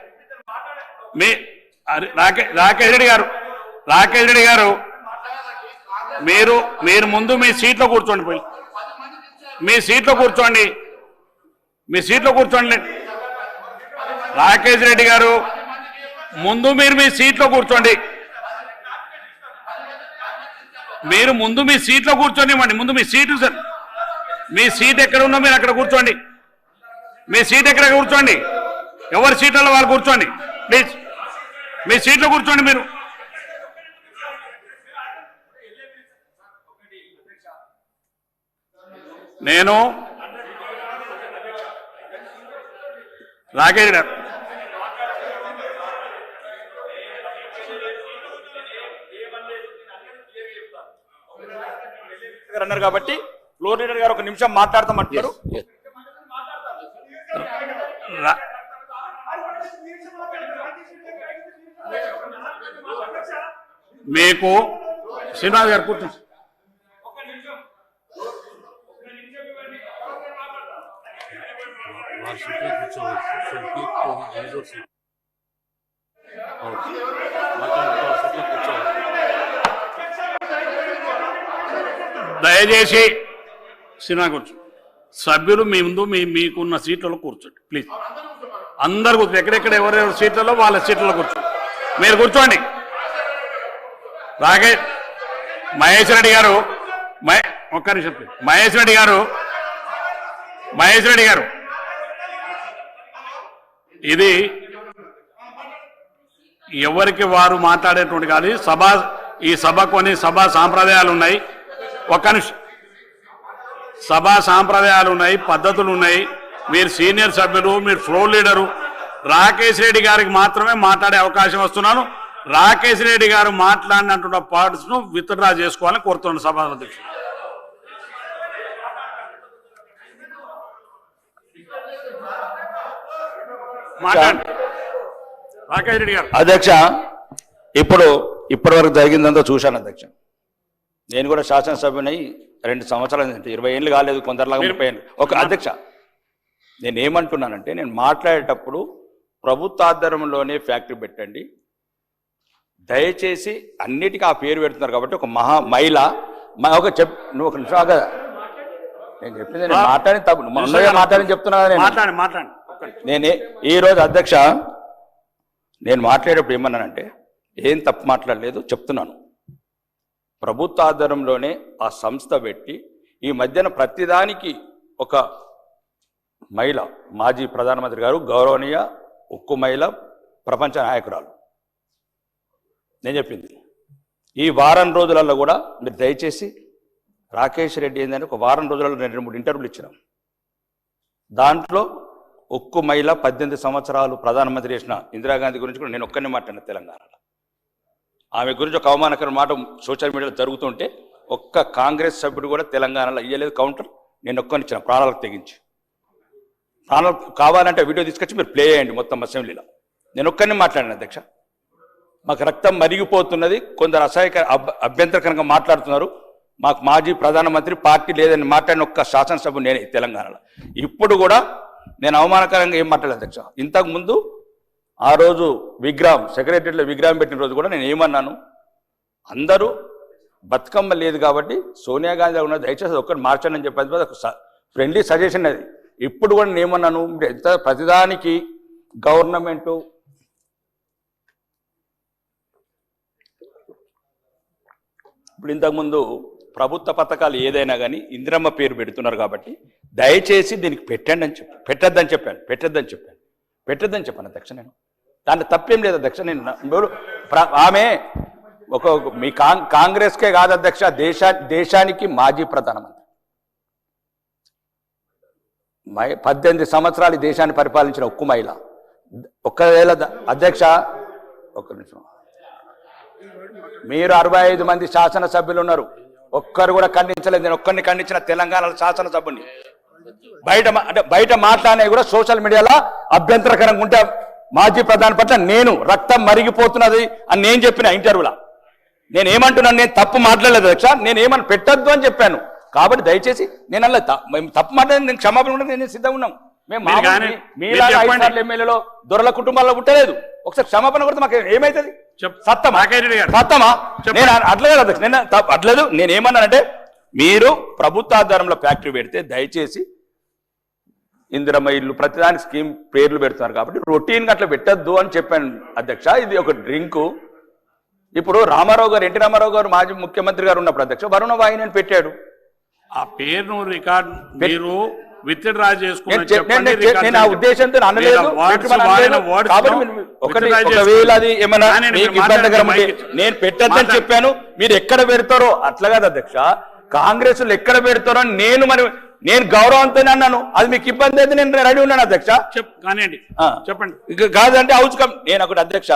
రాకేష్ రెడ్డి గారు మీరు ముందు మీ సీట్లో కూర్చోండి. పోయి మీ సీట్లో కూర్చోండి. రాకేష్ రెడ్డి గారు ముందు మీరు మీ సీట్లో కూర్చోండి. మీరు ముందు మీ సీట్లో కూర్చోనివ్వండి. ముందు మీ సీటు సార్, మీ సీట్ ఎక్కడ ఉందో మీరు అక్కడ కూర్చోండి. మీ సీట్ ఎక్కడ కూర్చోండి, ఎవరి సీట్లలో వారు కూర్చోండి ప్లీజ్. మీ సీట్లో కూర్చోండి. మీరు నేను రాకేష్ గారు
అన్నారు కాబట్టి ఫ్లోర్ లీడర్ గారు ఒక నిమిషం మాట్లాడతామంటారు.
మీకు శ్రీనివాస్ గారు కూర్చోండి. దయచేసి శ్రీనివాస్ కూర్చో. సభ్యులు మీ ముందు మీకున్న సీట్లలో కూర్చోండి ప్లీజ్. అందరు కూర్చోండి, ఎక్కడెక్కడ ఎవరెవరి సీట్లలో వాళ్ళ సీట్లలో కూర్చోండి. మీరు కూర్చోండి. మహేష్ రెడ్డి గారు, ఒక్క నిమిషం ప్లీజ్. మహేష్ రెడ్డి గారు ఇది ఎవరికి వారు మాట్లాడేటువంటి కాదు. ఈ సభకు కొన్ని సభా సాంప్రదాయాలు ఉన్నాయి. ఒక్క నిమిషం. సభా సాంప్రదాయాలు ఉన్నాయి, పద్ధతులు ఉన్నాయి. మీరు సీనియర్ సభ్యులు, మీరు ఫ్లోర్ లీడరు. రాకేష్ రెడ్డి గారికి మాత్రమే మాట్లాడే అవకాశం వస్తున్నాను. రాకేష్ రెడ్డి గారు మాట్లాడినటువంటి పార్ట్స్ ను విత్డ్రా చేసుకోవాలని కోరుతున్నాను సభా అధ్యక్షుడు. మాట్లాడండి రాకేష్ రెడ్డి గారు.
అధ్యక్ష, ఇప్పటి వరకు జరిగిందంతా చూశాను అధ్యక్ష. నేను కూడా శాసనసభ్యునై 2 సంవత్సరాలు, 20 ఏళ్ళు కాలేదు, కొందరిలాగా 30 ఏళ్ళు. ఒక అధ్యక్ష, నేను ఏమంటున్నానంటే, నేను మాట్లాడేటప్పుడు ప్రభుత్వ ఆధ్వర్యంలోనే ఫ్యాక్టరీ పెట్టండి, దయచేసి అన్నిటికీ ఆ పేరు పెడుతున్నారు కాబట్టి ఒక మహిళ నువ్వు ఒక నిమిషం కదా, నేను చెప్పింది నేను మాట్లాడి తప్పు మాట్లాడని చెప్తున్నా కదా. నేనే ఈరోజు అధ్యక్ష, నేను మాట్లాడేటప్పుడు ఏమన్నానంటే, ఏం తప్పు మాట్లాడలేదు చెప్తున్నాను. ప్రభుత్వ ఆధ్వర్యంలోనే ఆ సంస్థ పెట్టి ఈ మధ్యన ప్రతిదానికి ఒక మహిళ, మాజీ ప్రధానమంత్రి గారు, గౌరవనీయ ఉక్కు మహిళ, ప్రపంచ నాయకురాలు. నేను చెప్పింది ఈ వారం రోజులలో కూడా మీరు దయచేసి రాకేష్ రెడ్డి ఏంటంటే ఒక వారం రోజులలో 2-3 ఇంటర్వ్యూలు ఇచ్చినాం. దాంట్లో ఉక్కు మహిళ 18 సంవత్సరాలు ప్రధానమంత్రి చేసిన ఇందిరాగాంధీ గురించి కూడా నేను ఒక్కరిని మాట్లాడిన తెలంగాణలో. ఆమె గురించి ఒక అవమానకర మాట సోషల్ మీడియాలో జరుగుతుంటే ఒక్క కాంగ్రెస్ సభ్యుడు కూడా తెలంగాణలో ఇయ్యలేదు కౌంటర్. నేను ఒక్కరిని ఇచ్చిన ప్రాణాలకు తెగించి. ప్రాణాలు కావాలంటే వీడియో తీసుకొచ్చి మీరు ప్లే చేయండి మొత్తం అసెంబ్లీలో. నేను ఒక్కరిని మాట్లాడిన అధ్యక్ష. మాకు రక్తం మరిగిపోతున్నది, కొందరు అభ్యంతరకరంగా మాట్లాడుతున్నారు. మాకు మాజీ ప్రధానమంత్రి పార్టీ లేదని మాట్లాడిన ఒక్క శాసనసభ నేనే తెలంగాణలో. ఇప్పుడు కూడా నేను అవమానకరంగా ఏం మాట్లాడలేదు అధ్యక్ష. ఇంతకుముందు ఆ రోజు విగ్రహం సెక్రటరీలో విగ్రహం పెట్టిన రోజు కూడా నేను ఏమన్నాను, అందరూ బతుకమ్మ లేదు కాబట్టి సోనియా గాంధీ ఉన్న దయచేసి ఒక్కటి మార్చండి అని చెప్పేది ఒక ఫ్రెండ్లీ సజెషన్ అది. ఇప్పుడు కూడా నేను ఏమన్నాను, ఎంత ప్రతిదానికి గవర్నమెంటు ఇప్పుడు ఇంతకుముందు ప్రభుత్వ పథకాలు ఏదైనా కానీ ఇందిరమ్మ పేరు పెడుతున్నారు కాబట్టి దయచేసి దీనికి పెట్టద్దని చెప్పాను అధ్యక్ష. నేను దాంట్లో తప్పేం లేదు అధ్యక్ష. నేను ఆమె మీ కాంగ్రెస్కే కాదు అధ్యక్ష, దేశానికి మాజీ ప్రధానమంత్రి, 18 సంవత్సరాలు దేశాన్ని పరిపాలించిన ఉక్కు మహిళ. ఒక్కవేళ అధ్యక్ష ఒక్క నిమిషం, మీరు 65 మంది శాసనసభ్యులు ఉన్నారు, ఒక్కరు కూడా ఖండించలేదు. నేను ఒక్కరిని ఖండించిన తెలంగాణలో శాసనసభ్యుని. బయట మాట్లాడే కూడా సోషల్ మీడియాలో అభ్యంతరకరంగా ఉంటే మాజీ ప్రధాని పట్ల నేను రక్తం మరిగిపోతున్నది అని నేను చెప్పిన ఇంటర్వ్యూలో. నేను ఏమంటున్నాను, నేను తప్పు మాట్లాడలేదు అధ్యక్ష, నేను ఏమని పెట్టద్దు అని చెప్పాను. కాబట్టి దయచేసి నేను అలా తప్పు మాట్లాడి నేను క్షమాపణ ఉండదు, నేను సిద్ధంగా ఉన్నాం. మేము మీలాగా 5 సార్లు ఎమ్మెల్యేలో దొరల కుటుంబాల్లో పుట్టలేదు. ఒకసారి క్షమాపణ కొడితే మాకు ఏమైతుంది? సత్తమా? నేను అట్లేదు అధ్యక్ష, నేను అట్లేదు. నేను ఏమన్నానంటే, మీరు ప్రభుత్వ ఆధారంలో ఫ్యాక్టరీ పెడితే దయచేసి ఇందిరమ్మ ఇల్లు ప్రతిదానికి స్కీమ్ పేర్లు పెడుతున్నారు కాబట్టి రొటీన్గా అట్లా పెట్టద్దు అని చెప్పాను అధ్యక్ష. ఇది ఒక డ్రింకు. ఇప్పుడు రామారావు గారు, ఎన్టీ రామారావు గారు మాజీ ముఖ్యమంత్రి గారు ఉన్నప్పుడు అధ్యక్ష వరుణ వాహిని పెట్టాడు.
ఆ పేరును రికార్డ్ మీరు విత్డ్రా చేసుకుని
నేను ఆ ఉద్దేశంతో అనలేదు. ఒకవేళ అది ఏమన్నా మీకు ఇబ్బందికరం ఉంటే నేను పెట్టద్దని చెప్పాను. మీరు ఎక్కడ పెడతారో అట్లా కాదు అధ్యక్ష, కాంగ్రెస్ ఎక్కడ పెడతారో నేను గౌరవంతోనే అన్నాను. అది మీకు ఇబ్బంది అయితే నేను రెడీ ఉన్నాను అధ్యక్ష.
కానివ్వండి, చెప్పండి.
కాదంటే అవుచుకం. నేను ఒకటి అధ్యక్ష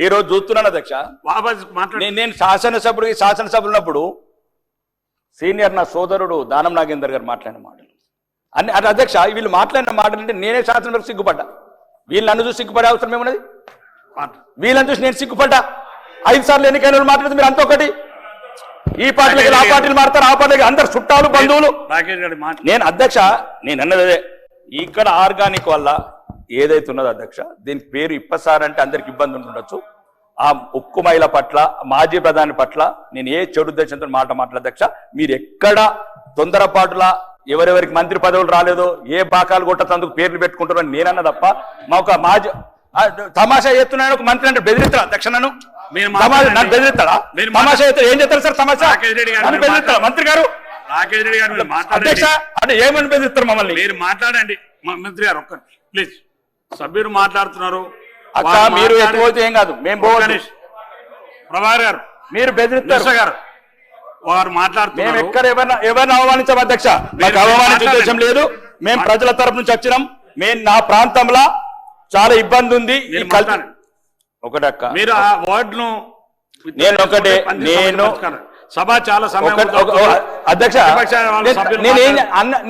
ఈ రోజు చూస్తున్నాను అధ్యక్ష, నేను శాసనసభ్యులు ఉన్నప్పుడు సీనియర్ నా సోదరుడు దానం నాగేందర్ గారు మాట్లాడిన మాటలు అన్ని అది అధ్యక్ష. వీళ్ళు మాట్లాడిన మాటలు అంటే నేనే శాసనసభకు సిగ్గుపడ్డా. వీళ్ళు నన్ను చూసి సిగ్గుపడే అవసరం ఏమున్నది? వీళ్ళని చూసి నేను సిగ్గుపడ్డా. 5 సార్లు ఎన్నికైన వాళ్ళు మాట్లాడితే మీరు అంత ఒకటి, ఈ పార్టీలకి ఆ పార్టీలు మారుతారు, ఆ పార్టీలకి అందరు చుట్టాలు బంధువులు. నేను అధ్యక్ష నేను అన్నదే, ఇక్కడ ఆర్గానిక్ వల్ల ఏదైతే ఉన్నదో అధ్యక్ష, దీనికి పేరు ఇప్పసార్ అంటే అందరికి ఇబ్బంది ఉంటుండొచ్చు. ఆ ఉక్కు మహిళ పట్ల, మాజీ ప్రధాని పట్ల నేను ఏ చెడు ఉద్దేశంతో మాట్లాడదు అధ్యక్ష. మీరు ఎక్కడ తొందరపాటులా ఎవరెవరికి మంత్రి పదవులు రాలేదో ఏ బాకాలు కొట్టతందుకు పేర్లు పెట్టుకుంటారో నేనన్న తప్ప మాకు మాజీ తమాషా చేస్తున్నాను ఒక మంత్రి అంటే బెదిరిస్తాడా అధ్యక్ష నన్ను
మీరు
నన్ను బెదిరిస్తాడా
మీరు
తమాషా చేస్తే ఏం చేస్తారు సార్ తమాషా
రాకేష్ రెడ్డి గారు
నన్ను బెదిరిస్తాడా మంత్రి గారు
రాకేష్ రెడ్డి గారు మీరు
అధ్యక్ష
మాట్లాడండి
అంటే ఏమని బెదిరిస్తారు మమ్మల్ని
మీరు మాట్లాడండి మంత్రి గారు ఒక్క ప్లీజ్ సభ్యులు మాట్లాడుతున్నారు
అక్క
వారు
మీరు
మాట్లాడి-
ఎత్తుపోతే ఏం కాదు మేము
ఒక్క
పోవచ్చు
నిమిషం. ప్రభాకర్ గారు
మీరు బెదిరిస్తారు
మిశ్రా గారు వారు
మేము
మాట్లాడుతున్నారు
ఎక్కడ ఎవరిని అవమానించాం అధ్యక్ష మాకు అవమానించే ఉద్దేశం లేదు మేము ప్రజల తరపు నుంచి వచ్చినాం మేము నా ప్రాంతంలో చాలా ఇబ్బంది ఉంది ఈ
మీరు
కల్తీ
మాట్లాడండి.
ఒకటక్క
మీరు ఆ వర్డ్ ను
నేను ఒకటే, నేను-
సభ చాలా సమయం
అధ్యక్ష
విపక్ష వాళ్ళ సభ్యులు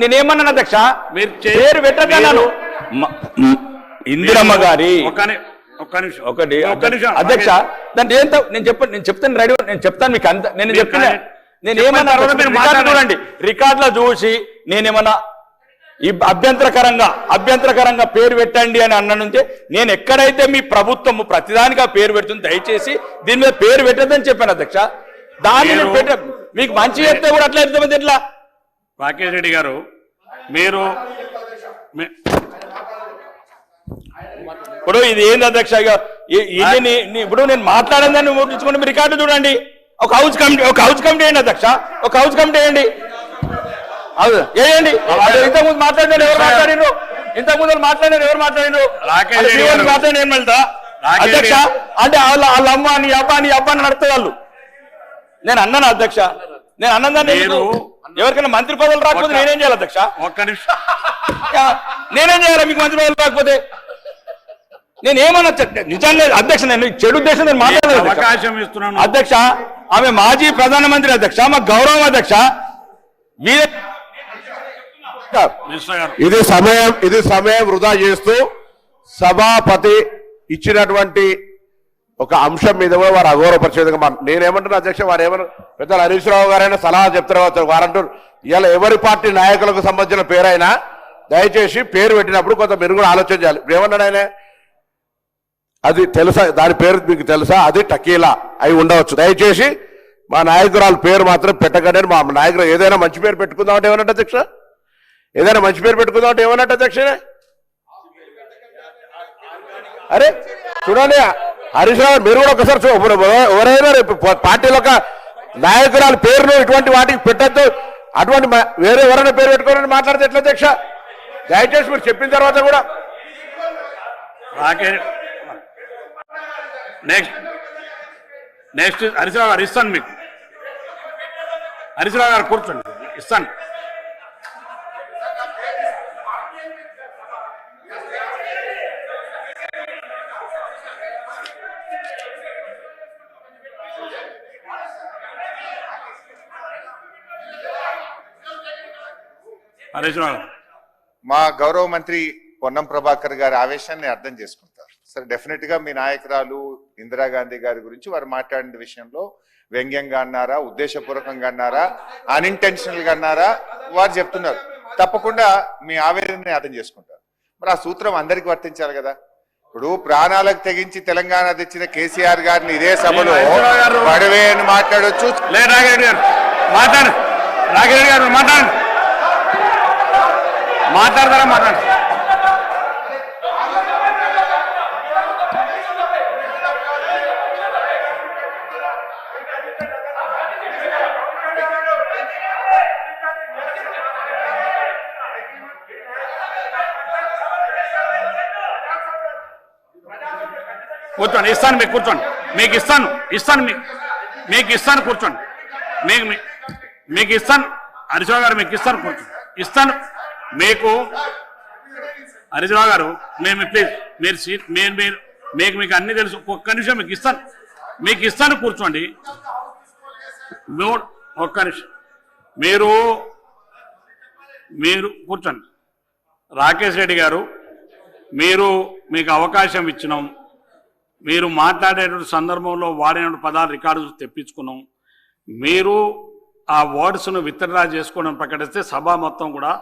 నేనేమన్నాను అధ్యక్ష
మీరు
పేరు పెట్టన్నాను ఇందిరమ్మ గారి
ఒక్క నిమిషం
ఒకటి
ఒక్క నిమిషం
అధ్యక్ష దాంట్లో ఏంటో నేను చెప్తాను రెడీ నేను చెప్తాను మీకు అంత నేను
మీరు
చెప్పిన
కానీ-
నేను
చెప్పిన
ఏమన్నా
తర్వాత మీరు
రికార్డు
మాట్లాడండి.
చూడండి రికార్డులో చూసి నేనేమన్నా ఈ అభ్యంతరకరంగా పేరు పెట్టండి అని అన్న నుంచే నేను ఎక్కడైతే మీ ప్రభుత్వం ప్రతిదానికి ఆ పేరు పెడుతుంది దయచేసి దీని మీద పేరు పెట్టద్దని చెప్పాను అధ్యక్ష దాన్ని నేను పెట్ట మీకు మంచి చెప్తే కూడా అట్లా చెప్తామంది ఎట్లా
రాకేష్ రెడ్డి గారు మీరు
ఇప్పుడు ఇది ఏంది అధ్యక్ష ఇక ఇప్పుడు నేను మాట్లాడేదాన్ని ముట్టించుకుంటే మీరు రికార్డు చూడండి ఒక హౌస్ కమిటీ వేయండి అధ్యక్ష ఒక హౌస్ కమిటీ వేయండి వేయండి ఇంతకుముందు మాట్లాడినారు ఎవరు మాట్లాడినారు ఇంతకుముందు మాట్లాడినారు ఎవరు మాట్లాడినారు
రాకేష్ రెడ్డి గారు.
మాట్లాడిన ఏం వెళ్తా
రాకేష్
అధ్యక్ష
రెడ్డి.
అంటే వాళ్ళ అమ్మ నీ అబ్బా అని నడుపుతారు వాళ్ళు నేను అన్నాను అధ్యక్ష నేను అన్నదాన్ని
మీరు-
ఎవరికైనా మంత్రి పదవులు రాకపోతే నేనేం చేయాలి అధ్యక్ష
ఒక్క నిమిషం
నేనేం చేయాలి మీకు మంత్రి పదవులు రాకపోతే నేనేమన్నా నిజంగా అధ్యక్ష నేను చెడు ఉద్దేశం నేను మాట్లాడలేదు అధ్యక్ష.
అవకాశం ఇస్తున్నాను
అధ్యక్ష ఆమె మాజీ ప్రధానమంత్రి అధ్యక్ష మా గౌరవం అధ్యక్ష
మిశ్రా గారు
ఇది సమయం వృధా చేస్తూ సభాపతి ఇచ్చినటువంటి ఒక అంశం మీద కూడా వారు అగౌరవపరిచే విధంగా నేనేమంటున్నా అధ్యక్ష వారు ఏమన్నా పెద్ద హరీష్ రావు గారైనా సలహా చెప్తారు వారంటూ ఇలా ఎవరి పార్టీ నాయకులకు సంబంధించిన పేరైనా దయచేసి పేరు పెట్టినప్పుడు కొంత మీరు కూడా ఆలోచన చేయాలి ఏమన్నాడు ఆయన అది తెలుసా దాని పేరు మీకు తెలుసా అది టకీలా అయి ఉండవచ్చు దయచేసి మా నాయకురాలు పేరు మాత్రం పెట్టకండి మా నాయకులు ఏదైనా మంచి పేరు పెట్టుకుందామంటే ఏమన్నట్టు అధ్యక్ష ఏదైనా మంచి పేరు పెట్టుకుందామంటే ఏమన్నట్టు అధ్యక్షనే అరే చూడండి హరీష్ రావు మీరు కూడా ఒకసారి ఎవరైనా రేపు పార్టీలో ఒక నాయకురాలు పేరును ఇటువంటి వాటికి పెట్టద్దు అటువంటి వేరే ఎవరైనా పేరు పెట్టుకోవాలని మాట్లాడితే ఎట్లా అధ్యక్ష దయచేసి మీరు చెప్పిన తర్వాత కూడా
రాకేష్ నెక్స్ట్ హరీశ్రావు గారు ఇస్తాను మీకు హరీశ్రావు గారు కూర్చోండి ఇస్తాను హరీశ్రావు గారు
మా గౌరవ మంత్రి పొన్నం ప్రభాకర్ గారి ఆవేశాన్ని అర్థం చేసుకుంటారు సరే డెఫినెట్ గా మీ నాయకురాలు ఇందిరాగాంధీ గారి గురించి వారు మాట్లాడిన విషయంలో వ్యంగ్యంగా అన్నారా ఉద్దేశపూర్వకంగా అన్నారా అన్ఇంటెన్షనల్ గా అన్నారా వారు చెప్తున్నారు తప్పకుండా మీ ఆవేదనని అర్థం చేసుకుంటారు మరి ఆ సూత్రం అందరికి వర్తించాలి కదా ఇప్పుడు ప్రాణాలకు తెగించి తెలంగాణ తెచ్చిన కేసీఆర్ గారిని ఇదే సభలో పడవే అని మాట్లాడొచ్చు
లే రాఘరెడ్డి గారు మాట్లాడు రాఘరెడ్డి గారు మాట్లాడండి మాట్లాడతారా మాట్లాడండి కూర్చోండి ఇస్తాను మీకు కూర్చోండి మీకు ఇస్తాను మీకు ఇస్తాను కూర్చోండి మీకు ఇస్తాను హరీశ్రావు గారు మీకు ఇస్తాను కూర్చోండి ఇస్తాను మీకు హరీశ్రావు గారు మేము ప్లీజ్ మీరు సీట్ మీరు మీకు అన్ని తెలుసు ఒక్క నిమిషం మీకు ఇస్తాను కూర్చోండి ఒక్క నిమిషం మీరు కూర్చోండి రాకేష్ రెడ్డి గారు మీకు అవకాశం ఇచ్చినాం మీరు మాట్లాడేటువంటి సందర్భంలో వాడిన పదాలు రికార్డు తెప్పించుకున్నాం మీరు ఆ వర్డ్స్ను విత్డ్రా చేసుకోవడం ప్రకటిస్తే సభ మొత్తం కూడా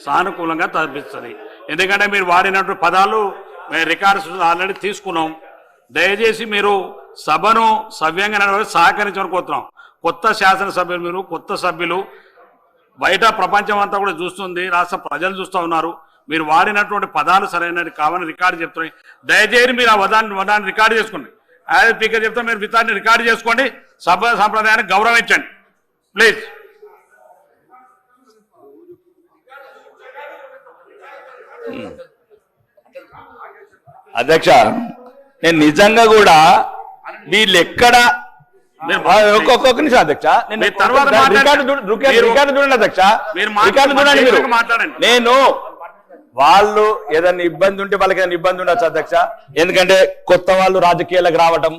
సానుకూలంగా తప్పిస్తుంది ఎందుకంటే మీరు వాడినటువంటి పదాలు రికార్డ్స్ ఆల్రెడీ తీసుకున్నాం దయచేసి మీరు సభను సవ్యంగా నడవడానికి సహకరించమని కోరుతున్నాం కొత్త శాసనసభ్యులు మీరు కొత్త సభ్యులు బయట ప్రపంచం అంతా కూడా చూస్తుంది, రాష్ట్ర ప్రజలు చూస్తూ ఉన్నారు. మీరు వాడినటువంటి పదాలు సరైనది కావాలని రికార్డు చెప్తున్నాయి. దయచేసి మీరు ఆ వదాన్ని రికార్డు చేసుకోండి. యాజ్ స్పీకర్ చెప్తా మీరు వితాన్ని రికార్డు చేసుకోండి. సభ సాంప్రదాయాన్ని గౌరవించండి ప్లీజ్.
అధ్యక్ష, నేను నిజంగా కూడా వీళ్ళు ఎక్కడ ఒక్కొక్క నిమిషం అధ్యక్ష, నేను
తర్వాత
రికార్డు చూడండి అధ్యక్ష, రికార్డు చూడండి మీరు.
మాట్లాడండి.
నేను వాళ్ళు ఏదైనా ఇబ్బంది ఉంటే వాళ్ళకి ఏదైనా ఇబ్బంది ఉండొచ్చు అధ్యక్ష. ఎందుకంటే కొత్త వాళ్ళు రాజకీయాలకు రావటం,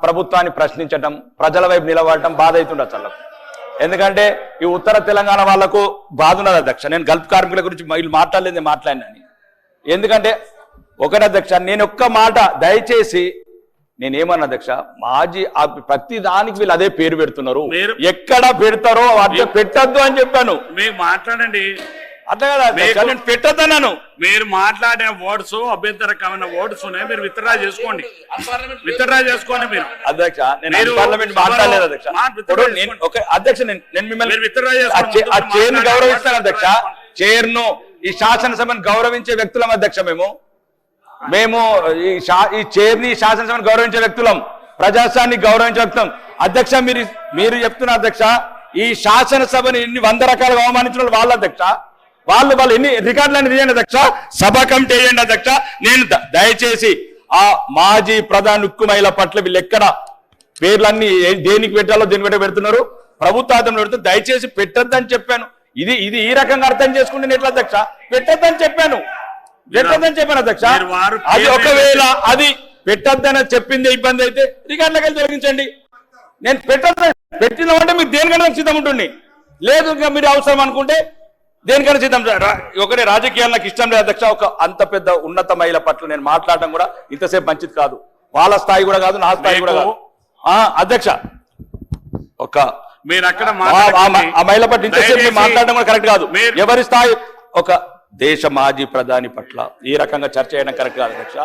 ప్రభుత్వాన్ని ప్రశ్నించటం, ప్రజల వైపు నిలబడటం బాధ అవుతుండొచ్చు వాళ్ళకు. ఎందుకంటే ఈ ఉత్తర తెలంగాణ వాళ్లకు బాధ ఉన్నది అధ్యక్ష. నేను గల్ఫ్ కార్మికుల గురించి వీళ్ళు మాట్లాడలేదు, మాట్లాడినని. ఎందుకంటే ఒకటి అధ్యక్ష, నేను ఒక్క మాట దయచేసి నేనేమన్నా అధ్యక్ష, మాజీ ప్రతి దానికి వీళ్ళు అదే పేరు పెడుతున్నారు. ఎక్కడ పెడతారో అట్లా పెట్టద్దు అని చెప్పాను.
మీరు మాట్లాడండి.
అట్లా కదా నేను పెట్టద్దన్నాను.
మీరు మాట్లాడిన వర్డ్స్ అభ్యంతరకమైన వర్డ్స్ ఉన్నాయి, మీరు విత్డ్రా చేసుకోండి. విత్డ్రా చేసుకోండి మీరు.
అధ్యక్ష, నేను పార్లమెంట్ మాట్లాడలేదు అధ్యక్ష. అధ్యక్ష, నేను మిమ్మల్ని ఆ చైర్ను గౌరవిస్తాను అధ్యక్ష. చైర్ను, ఈ శాసనసభను గౌరవించే వ్యక్తులం అధ్యక్ష. మేము ఈ చైర్ని, శాసనసభను గౌరవించే వ్యక్తులం, ప్రజాస్వామ్యాన్ని గౌరవించే వ్యక్తులం. అధ్యక్ష, మీరు చెప్తున్న అధ్యక్ష, ఈ శాసనసభని ఎన్ని 100 రకాలుగా అవమానించిన వాళ్ళ అధ్యక్ష. వాళ్ళు ఎన్ని రికార్డులన్నీ తీయండి అధ్యక్ష, సభ కమిటీ వేయండి అధ్యక్ష. నేను దయచేసి ఆ మాజీ ప్రధాని ఉక్కుమైల పట్ల వీళ్ళు ఎక్కడ పేర్లన్నీ దేనికి పెట్టాలో దేనికి పెడుతున్నారు, ప్రభుత్వం పెడుతుంది. దయచేసి పెట్టొద్దని చెప్పాను. ఇది ఈ రకంగా అర్థం చేసుకుంటే నేను ఎట్లా అధ్యక్ష? పెట్టొద్దని చెప్పాను అధ్యక్ష. అది ఒకవేళ అది పెట్టొద్దని చెప్పింది ఇబ్బంది అయితే రికార్డులకు వెళ్ళి తొలగించండి. నేను పెట్టినామంటే మీరు దేనికన్నా సిద్ధం ఉంటుంది. లేదు ఇంకా మీరు అవసరం అనుకుంటే దేనికైనా సిద్ధం. ఒకటే రాజకీయాలు నాకు ఇష్టం లేదు అధ్యక్ష. ఒక అంత పెద్ద ఉన్నత మహిళ పట్ల నేను మాట్లాడడం కూడా ఇంతసేపు మంచిది కాదు. వాళ్ళ స్థాయి కూడా కాదు, నా స్థాయి కూడా కాదు అధ్యక్ష.
మీరు అక్కడ
ఆ మహిళ పట్ల ఇంతసేపు మాట్లాడడం కూడా కరెక్ట్ కాదు. ఎవరి స్థాయి, ఒక దేశ మాజీ ప్రధాని పట్ల ఈ రకంగా చర్చ చేయడం కరెక్ట్ కాదు అధ్యక్ష.